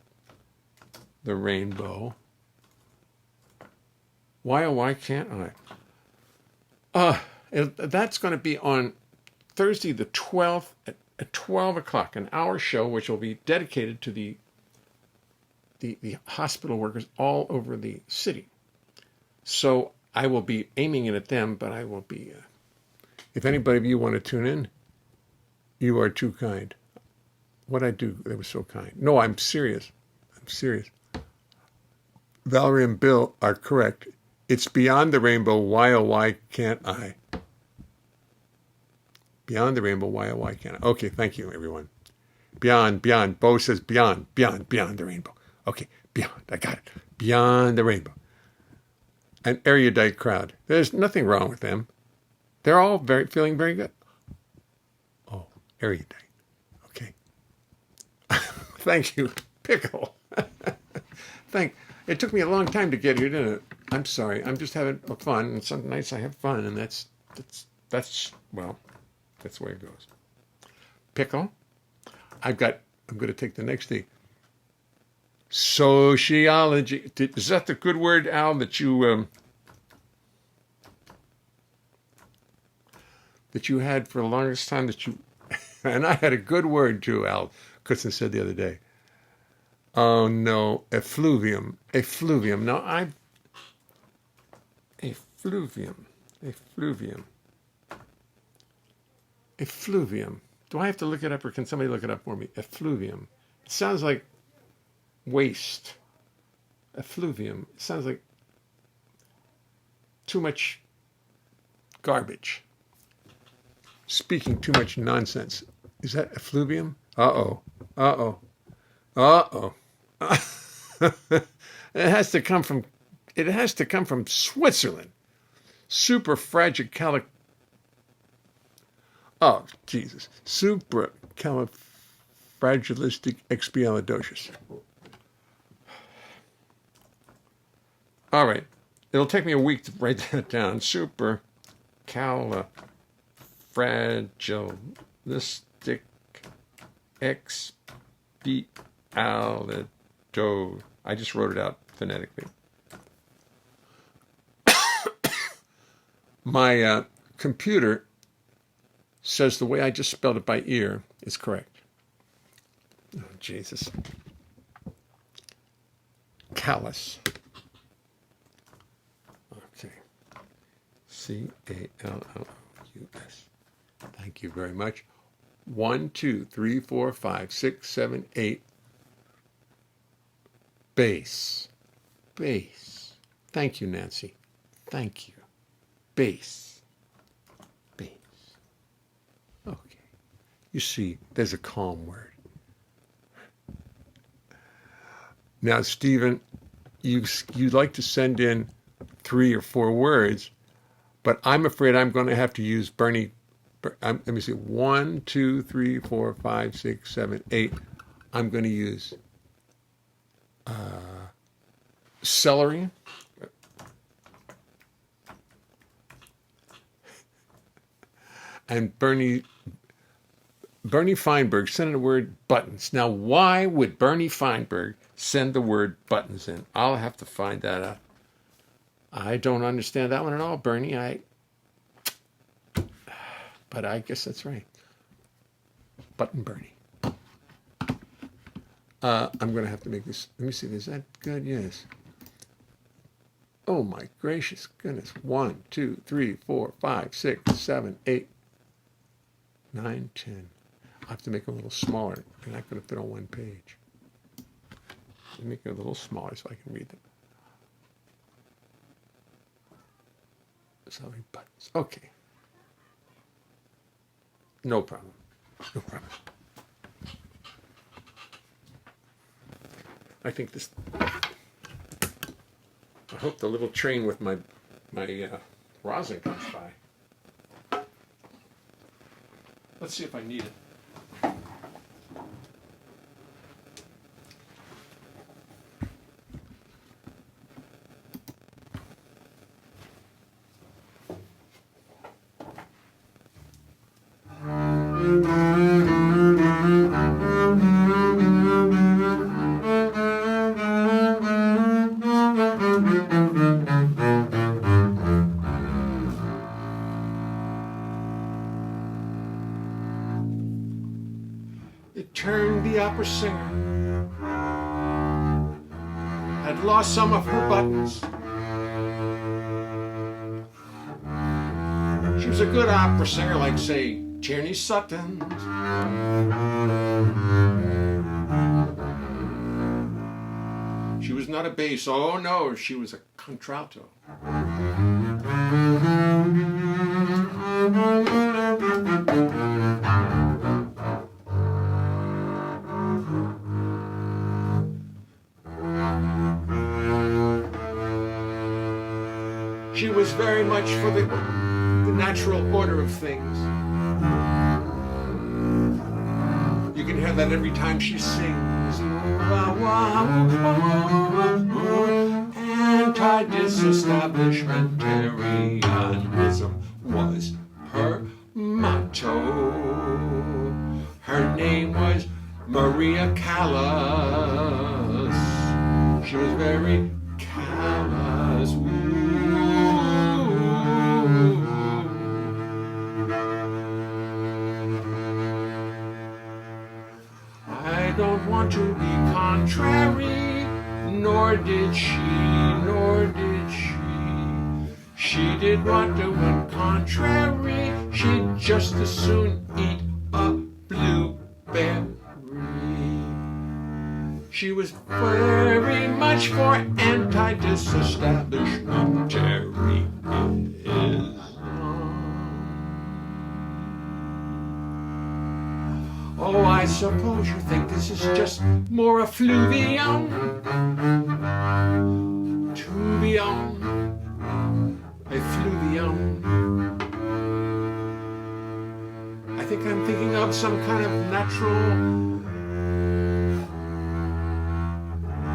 the rainbow, why oh why can't I? That's going to be on Thursday the 12th at 12 o'clock, an hour show which will be dedicated to the hospital workers all over the city. So I will be aiming it at them, but I will be, if anybody of you want to tune in, you are too kind. What I do, they were so kind. No, I'm serious. Valerie and Bill are correct. It's beyond the rainbow, why oh why can't I? Beyond the rainbow, why oh why can't I? Okay, thank you, everyone. Beyond. Bo says beyond the rainbow. Okay, beyond. I got it. Beyond the rainbow. An erudite crowd. There's nothing wrong with them. They're all feeling very good. Oh, erudite. Okay. Thank you, Pickle. It took me a long time to get here, didn't it? I'm sorry. I'm just having fun, and some nights I have fun, and that's the way it goes. Pickle. I'm going to take the next thing. Sociology. Is that the good word, Al, that you had for the longest time and I had a good word too, Al Coulson said the other day. Oh no, effluvium. Effluvium. No, effluvium. Effluvium. Effluvium. Do I have to look it up or can somebody look it up for me? Effluvium. It sounds like waste. Effluvium. It sounds like too much garbage. Speaking too much nonsense. Is that effluvium? Uh-oh. Uh-oh. Uh-oh. It has to come from Switzerland. Superfragicalic. Oh, Jesus. Supercalifragilisticexpialidocious. All right. It'll take me a week to write that down. Supercalifragilistic expialidocious. I just wrote it out phonetically. My computer says the way I just spelled it by ear is correct. Oh, Jesus. Callous. Okay. C-A-L-L-O-U-S. Thank you very much. 1, 2, 3, 4, 5, 6, 7, 8. Base. Base. Thank you, Nancy. Thank you. Base. Base. Okay. You see, there's a calm word. Now, Stephen, you'd like to send in 3 or 4 words, but I'm afraid I'm going to have to use Bernie. Let me see. 1, 2, 3, 4, 5, 6, 7, 8. I'm going to use celery. And Bernie Feinberg sent in the word buttons. Now, why would Bernie Feinberg send the word buttons in? I'll have to find that out. I don't understand that one at all, Bernie. But I guess that's right. Button Bernie. I'm going to have to make this. Let me see. Is that good? Yes. Oh, my gracious goodness. 1, 2, 3, 4, 5, 6, 7, 8, 9, 10. I have to make it a little smaller. They're not going to fit on one page. Let me make it a little smaller so I can read them. Sorry, buttons. Okay. No problem. No problem. I think this. I hope the little train with my rosin comes by. Let's see if I need it. It turned the opera singer had lost some of her buttons. She was a good opera singer, like, say, Tierney Sutton. She was not a bass. Oh, no, she was a contralto. She was very much for the natural order of things. You can hear that every time she sings. Anti-disestablishmentarianism was her motto. Her name was Maria Callas. She was very callous. I don't want to be contrary, nor did she, nor did she. She did what went contrary, she'd just as soon eat a blueberry. She was very much for anti-disestablishmentarianism. Oh, I suppose you think this is just more effluvium to be on effluvium. I think I'm thinking of some kind of natural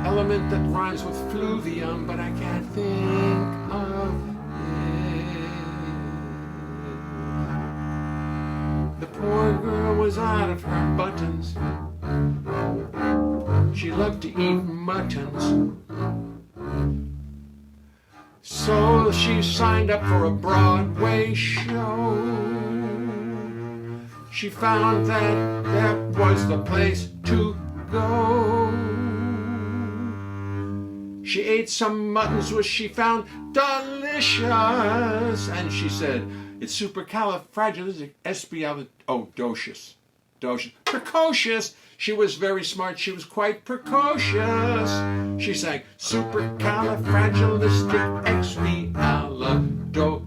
element that rhymes with fluvium, but I can't think of it. The poor girl was out of her buttons. She loved to eat muttons. So she signed up for a Broadway show. She found that that was the place to go. She ate some muttons which she found delicious, and she said, it's supercalifragilisticexpialidocious. Precocious. She was very smart. She was quite precocious. She sang supercalifragilisticexpialidocious.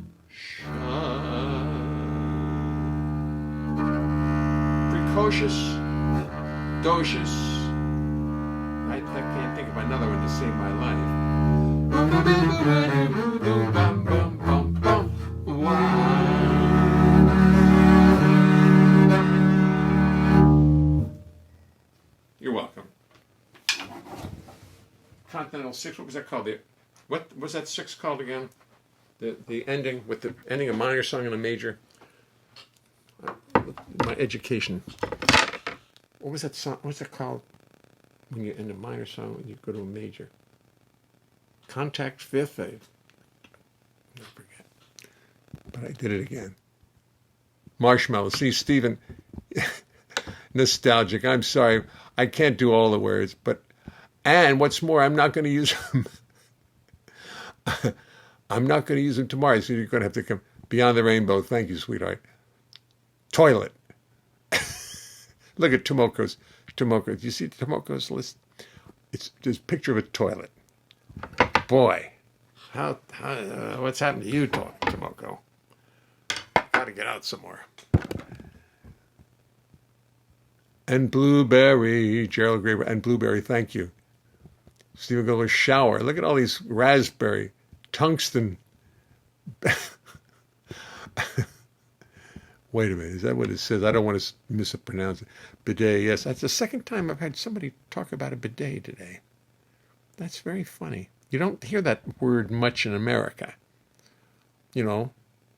Precocious, docious. I can't think of another one to save my life. You're welcome. Continental Six. What was that called? What was that six called again? The ending with the ending a minor song and a major. My education. What was that song? What's that called? When you end a minor song, when you go to a major. Contact fifth. I forget. But I did it again. Marshmallow. See, Stephen, nostalgic. I'm sorry. I can't do all the words, but, and what's more, I'm not going to use them. I'm not going to use them tomorrow, so you're going to have to come. Beyond the Rainbow. Thank you, sweetheart. Toilet. Look at Tomoko. Do you see Tomoko's list? There's a picture of a toilet. Boy, how what's happened to you, Tomoko? Got to get out some more. And blueberry, Gerald Graber, and blueberry. Thank you, Stephen Goldberg. Shower. Look at all these raspberry, tungsten. Wait a minute, is that what it says? I don't want to mispronounce it. Bidet, yes. That's the second time I've had somebody talk about a bidet today. That's very funny. You don't hear that word much in America. You know,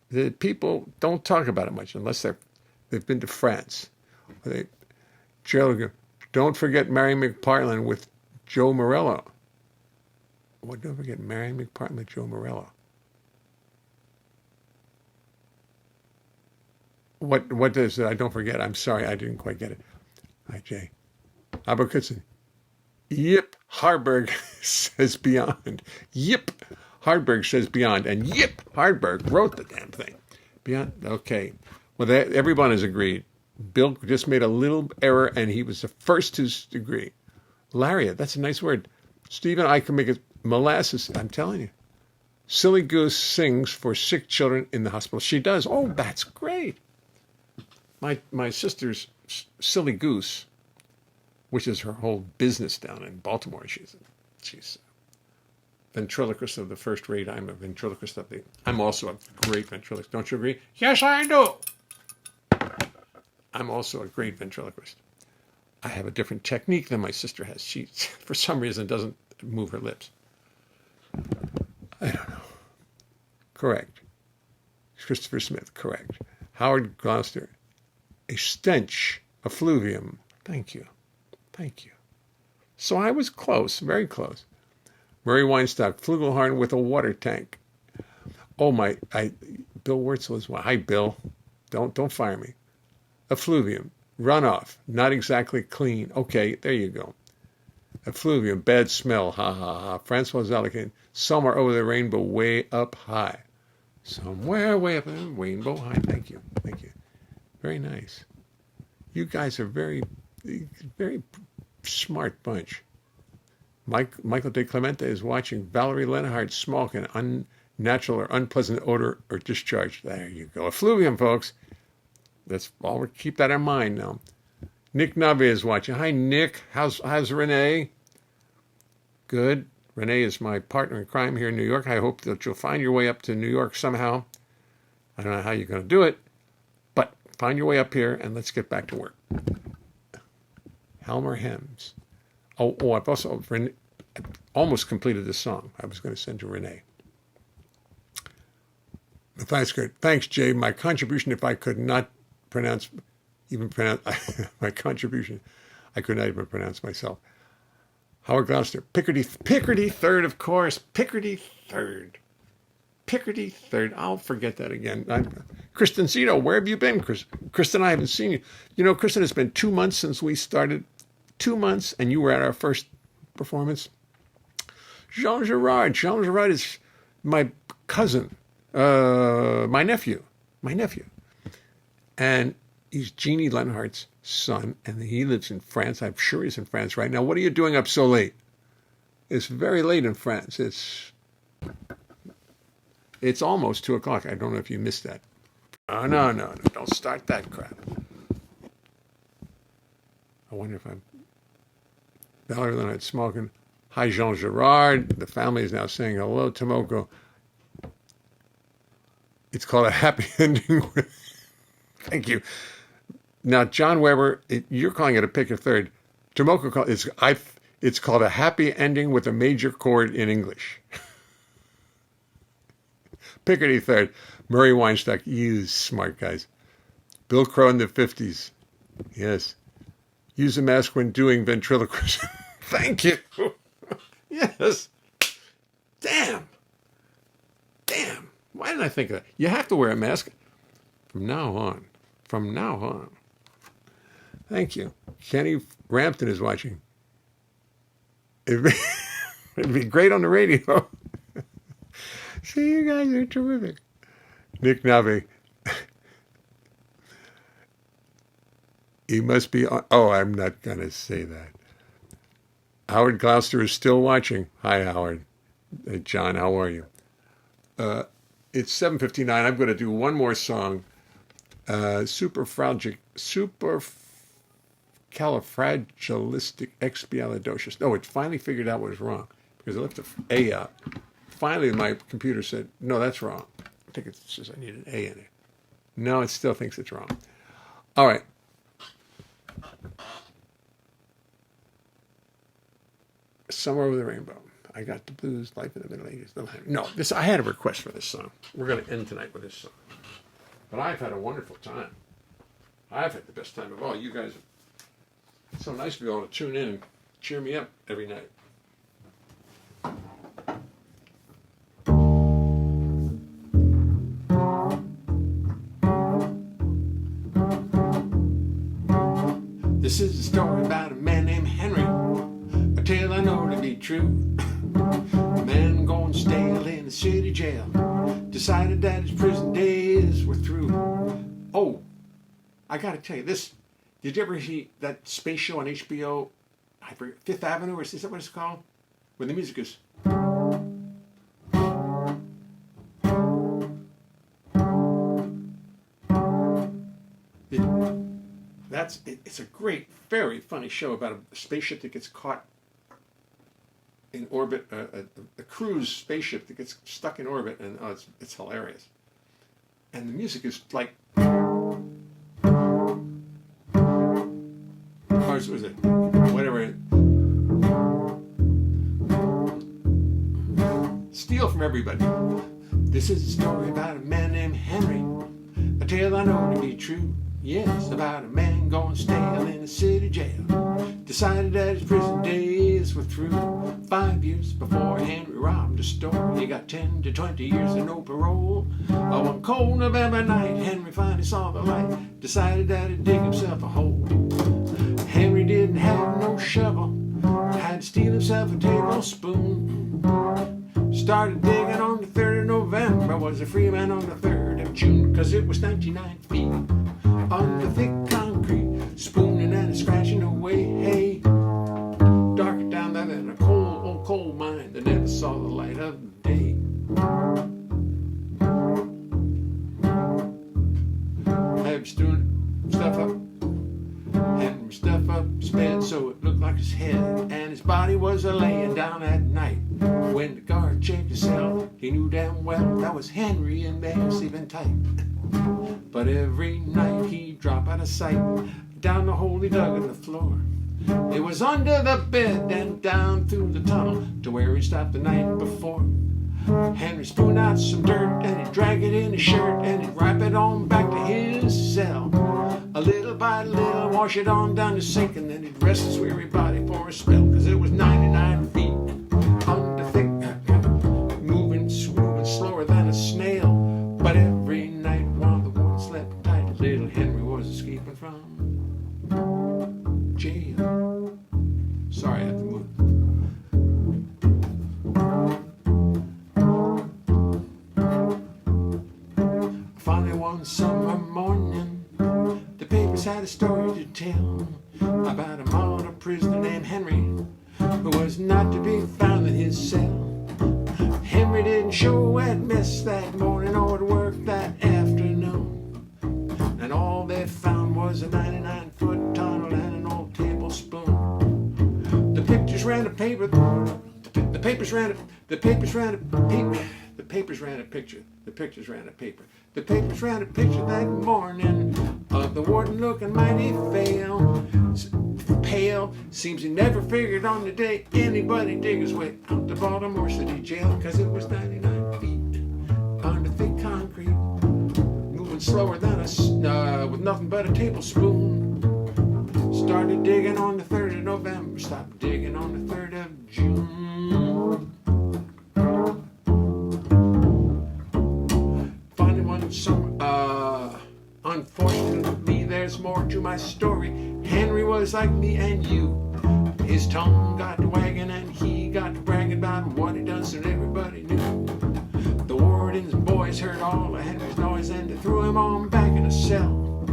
the people don't talk about it much unless they've been to France. Gerald, don't forget Mary McPartland with Joe Morello. What? Don't forget Mary McPartland with Joe Morello. What does it? I don't forget. I'm sorry, I didn't quite get it. Hi, Jay. Abercrombie. Yip, Harburg says beyond. Yip, Harburg says beyond. And Yip, Harburg wrote the damn thing. Beyond, okay. Well, everyone has agreed. Bill just made a little error, and he was the first to agree. Lariat, that's a nice word. Stephen, I can make it molasses. I'm telling you. Silly Goose sings for sick children in the hospital. She does. Oh, that's great. My sister's Silly Goose, which is her whole business down in Baltimore. She's ventriloquist of the first rate. I'm a ventriloquist I'm also a great ventriloquist. Don't you agree? Yes, I do. I'm also a great ventriloquist. I have a different technique than my sister has. She, for some reason, doesn't move her lips. I don't know. Correct. Christopher Smith, correct. Howard Gloucester, a stench, effluvium. Thank you. Thank you. So I was close, very close. Murray Weinstock, Flugelhorn with a water tank. Oh Bill Wurtzel is one. Hi, Bill. Don't fire me. Effluvium. Runoff, not exactly clean. Okay, there you go. Effluvium, bad smell, ha ha ha. Francois Zalikin, somewhere over the rainbow, way up high. Somewhere way up in rainbow high. Thank you, thank you. Very nice. You guys are very smart bunch. Michael De Clemente is watching. Valerie Leonhart, smoke, an unnatural or unpleasant odor or discharge. There you go. Effluvium, folks. That's all. Keep that in mind now. Nick Nave is watching. Hi, Nick. How's Renee? Good. Renee is my partner in crime here in New York. I hope that you'll find your way up to New York somehow. I don't know how you're going to do it, but find your way up here and let's get back to work. Helmer Hems. Oh, I've also almost completed this song I was going to send to Renee. Matthias Gert. Thanks, Jay. My contribution, if I could not pronounce my contribution, I could not even pronounce myself. Howard Gloucester. Picardy third, of course. Picardy third. I'll forget that again. Kristen Zito, where have you been, Kristen? I haven't seen you. You know, Kristen, it's been 2 months since we started. 2 months, and you were at our first performance. Jean Girard. Jean Girard is my cousin, my nephew. And he's Jeannie Leonhart's son, and he lives in France. I'm sure he's in France right now. What are you doing up so late? It's very late in France. It's almost 2 o'clock. I don't know if you missed that. Oh, no. Don't start that crap. I wonder if I'm... Valerie Leonhart smoking. Hi, Jean Girard. The family is now saying hello, Tomoko. It's called a happy ending. Thank you. Now, John Weber, you're calling it a pick a third. Tomoko it's called a happy ending with a major chord in English. Picardy third. Murray Weinstock. You smart guys. Bill Crow in the 50s. Yes. Use a mask when doing ventriloquism. Thank you. Yes. Damn. Why didn't I think of that? You have to wear a mask from now on. Thank you. Kenny Rampton is watching. It'd be great on the radio. See, you guys are terrific. Nick Nave. He must be on. Oh, I'm not going to say that. Howard Gloucester is still watching. Hi, Howard. John, how are you? It's 7:59. I'm going to do one more song. Supercalifragilisticexpialidocious. No, it finally figured out what was wrong because I left the A out. Finally, my computer said, no, that's wrong. I think it says I need an A in it. No, it still thinks it's wrong. All right. Somewhere Over the Rainbow. I got the blues, life in the Middle Ages. No, I had a request for this song. We're going to end tonight with this song. But I've had a wonderful time. I've had the best time of all. You guys, it's so nice to be able to tune in and cheer me up every night. This is a story about a man named Henry, a tale I know to be true. A man going stale in the city jail decided that his prison days were through. Oh, I gotta tell you this. Did you ever see that space show on HBO? I forget, Fifth Avenue, or is that what it's called? Where the music is... It's a great, very funny show about a spaceship that gets caught in orbit, a cruise spaceship that gets stuck in orbit, and it's hilarious. And the music is like... What was it? Whatever. Steal from everybody. This is a story about a man named Henry, a tale I know to be true. Yes, about a man going stale in a city jail. Decided that his prison days were through. 5 years before Henry robbed a store. He got 10 to 20 years and no parole. One cold November night, Henry finally saw the light. Decided that he'd dig himself a hole. Henry didn't have no shovel. Had to steal himself a tablespoon. Started digging on the 3rd of November. Was a free man on the 3rd of June. 'Cause it was 99 feet under thick concrete, spooning and scratching away. Hey, darker down there than a old coal mine that never saw the light of day. Henry's doing stuff up. Henry stuff up his bed so it looked like his head, and his body was a laying down at night. When the guard checked his cell, he knew damn well that was Henry in there sleeping tight. But every night he'd drop out of sight down the hole he dug in the floor. It was under the bed and down through the tunnel to where he stopped the night before. Henry spooned out some dirt and he'd drag it in his shirt and he'd wrap it on back to his cell. A little by little, wash it on down the sink, and then he'd rest his weary body for a spell. 'Cause it was 99 feet under thick, moving slower than a snail. But every night while the warden slept tight, little Henry was escaping from jail. Sorry, I had to move. Finally one summer morning, the papers had a story to tell about a model prisoner named Henry who was not to be found in his cell. Henry didn't show at mess that morning or at work that afternoon, and all they found was a 99-foot tunnel and an old tablespoon. The pictures ran a paper. The papers ran a paper. The papers ran a picture. The pictures ran a paper. The papers ran a picture that morning of the warden looking mighty pale. Seems he never figured on the day anybody dig his way out to Baltimore City Jail. 'Cause it was 99 feet under thick concrete, moving slower than with nothing but a tablespoon. Started digging on the 3rd of November, stopped digging on the 3rd of June. Finally one summer, unfortunately there's more to my story. Henry was like me and you. His tongue got to wagging and he got to bragging about what he done so everybody knew. The warden's boys heard all of Henry's noise and they threw him on back in a cell.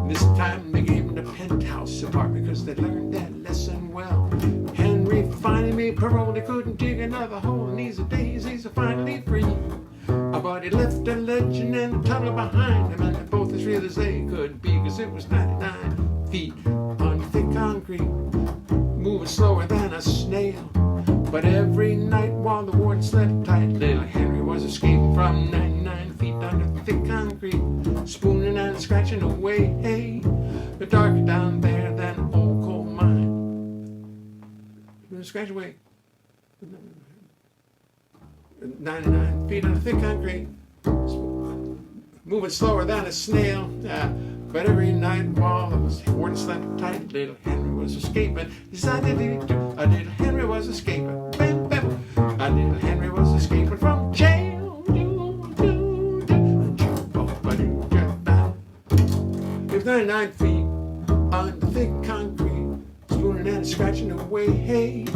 This time they gave him the penthouse apartment because they learned that lesson well. Henry finally made parole, he couldn't dig another hole, and these days he's finally free. But he left a legend and a tunnel behind him, and they're both as real as they could be, 'cause it was 99 feet on thick concrete, moving slower than a snail. But every night while the warden slept tight, little Henry was escaping from 99 feet under thick concrete, spooning and scratching away. Hey, the darker down there than an old coal mine. Scratch away. 99 feet under thick concrete, moving slower than a snail. But every night while the warden slept tight, little Henry was escaping. A little Henry was escaping. Bam, bam. A little Henry was escaping from jail. It was 99 feet under thick concrete, spooning and scratching away. Hey,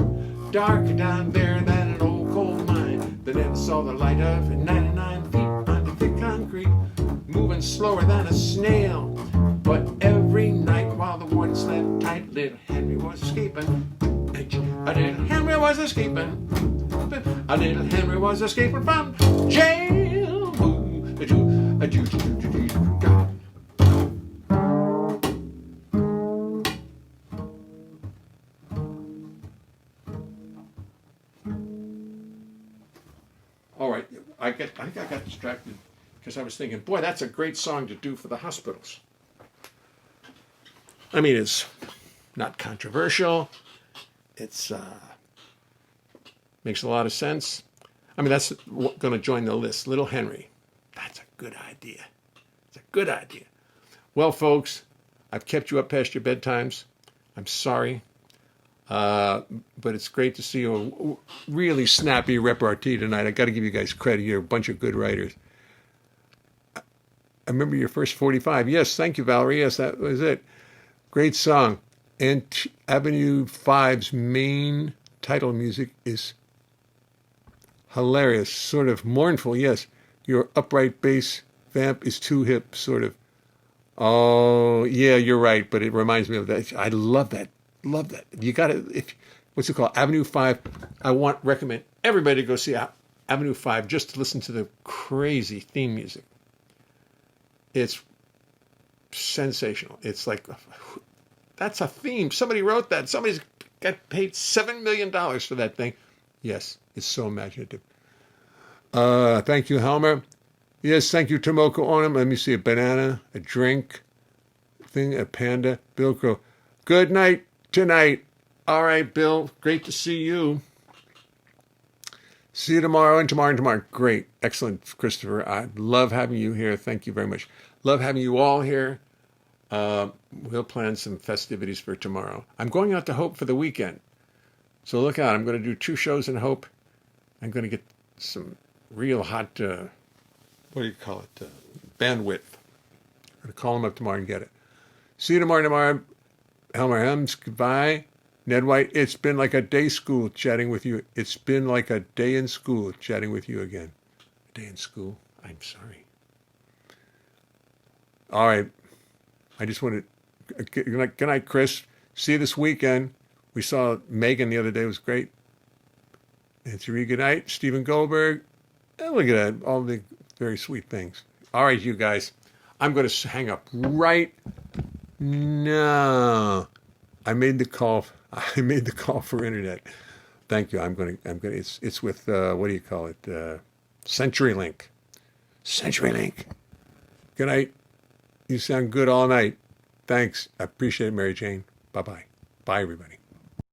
darker down there than an old coal mine that never saw the light of. 99 feet under thick concrete, moving slower than a snail. But every night while the warden slept tight, little Henry was escaping. A little Henry was escaping. A little Henry was escaping from jail. All right, I think I got distracted because I was thinking, boy, that's a great song to do for the hospitals. I mean, it's not controversial. It's makes a lot of sense. I mean, that's going to join the list. Little Henry. That's a good idea. It's a good idea. Well, folks, I've kept you up past your bedtimes. I'm sorry. But it's great to see a really snappy repartee tonight. I got to give you guys credit. You're a bunch of good writers. I remember your first 45. Yes, thank you, Valerie. Yes, that was it. Great song. And Avenue 5's main title music is hilarious, sort of mournful. Yes, your upright bass vamp is too hip, sort of. Oh, yeah, you're right, but it reminds me of that. I love that. Love that. You got to, what's it called? Avenue 5. I recommend everybody to go see Avenue 5 just to listen to the crazy theme music. It's sensational. It's like, that's a theme. Somebody wrote that. Somebody's got paid $7 million for that thing. Yes, it's so imaginative. Thank you, Helmer. Yes, thank you, Tomoko Onum. Let me see, a banana, a drink, a panda, Bill Crow. Good night tonight. All right, Bill, great to see you. See you tomorrow and tomorrow and tomorrow. Great. Excellent, Christopher. I love having you here. Thank you very much. Love having you all here. We'll plan some festivities for tomorrow. I'm going out to Hope for the weekend. So look out. I'm going to do 2 shows in Hope. I'm going to get some real hot, what do you call it, bandwidth. I'm going to call them up tomorrow and get it. See you tomorrow. Helmer Hems, goodbye. Ned White, it's been like a day school chatting with you. It's been like a day in school chatting with you again. A day in school? I'm sorry. All right. I just wanted, good night, Chris. See you this weekend. We saw Megan the other day. It was great. Nancy Reed, good night. Stephen Goldberg. Look at that. All the very sweet things. All right, you guys. I'm going to hang up right now. I made the call for internet. Thank you. It's with, what do you call it? CenturyLink. CenturyLink. Good night. You sound good all night. Thanks. I appreciate it, Mary Jane. Bye-bye. Bye, everybody.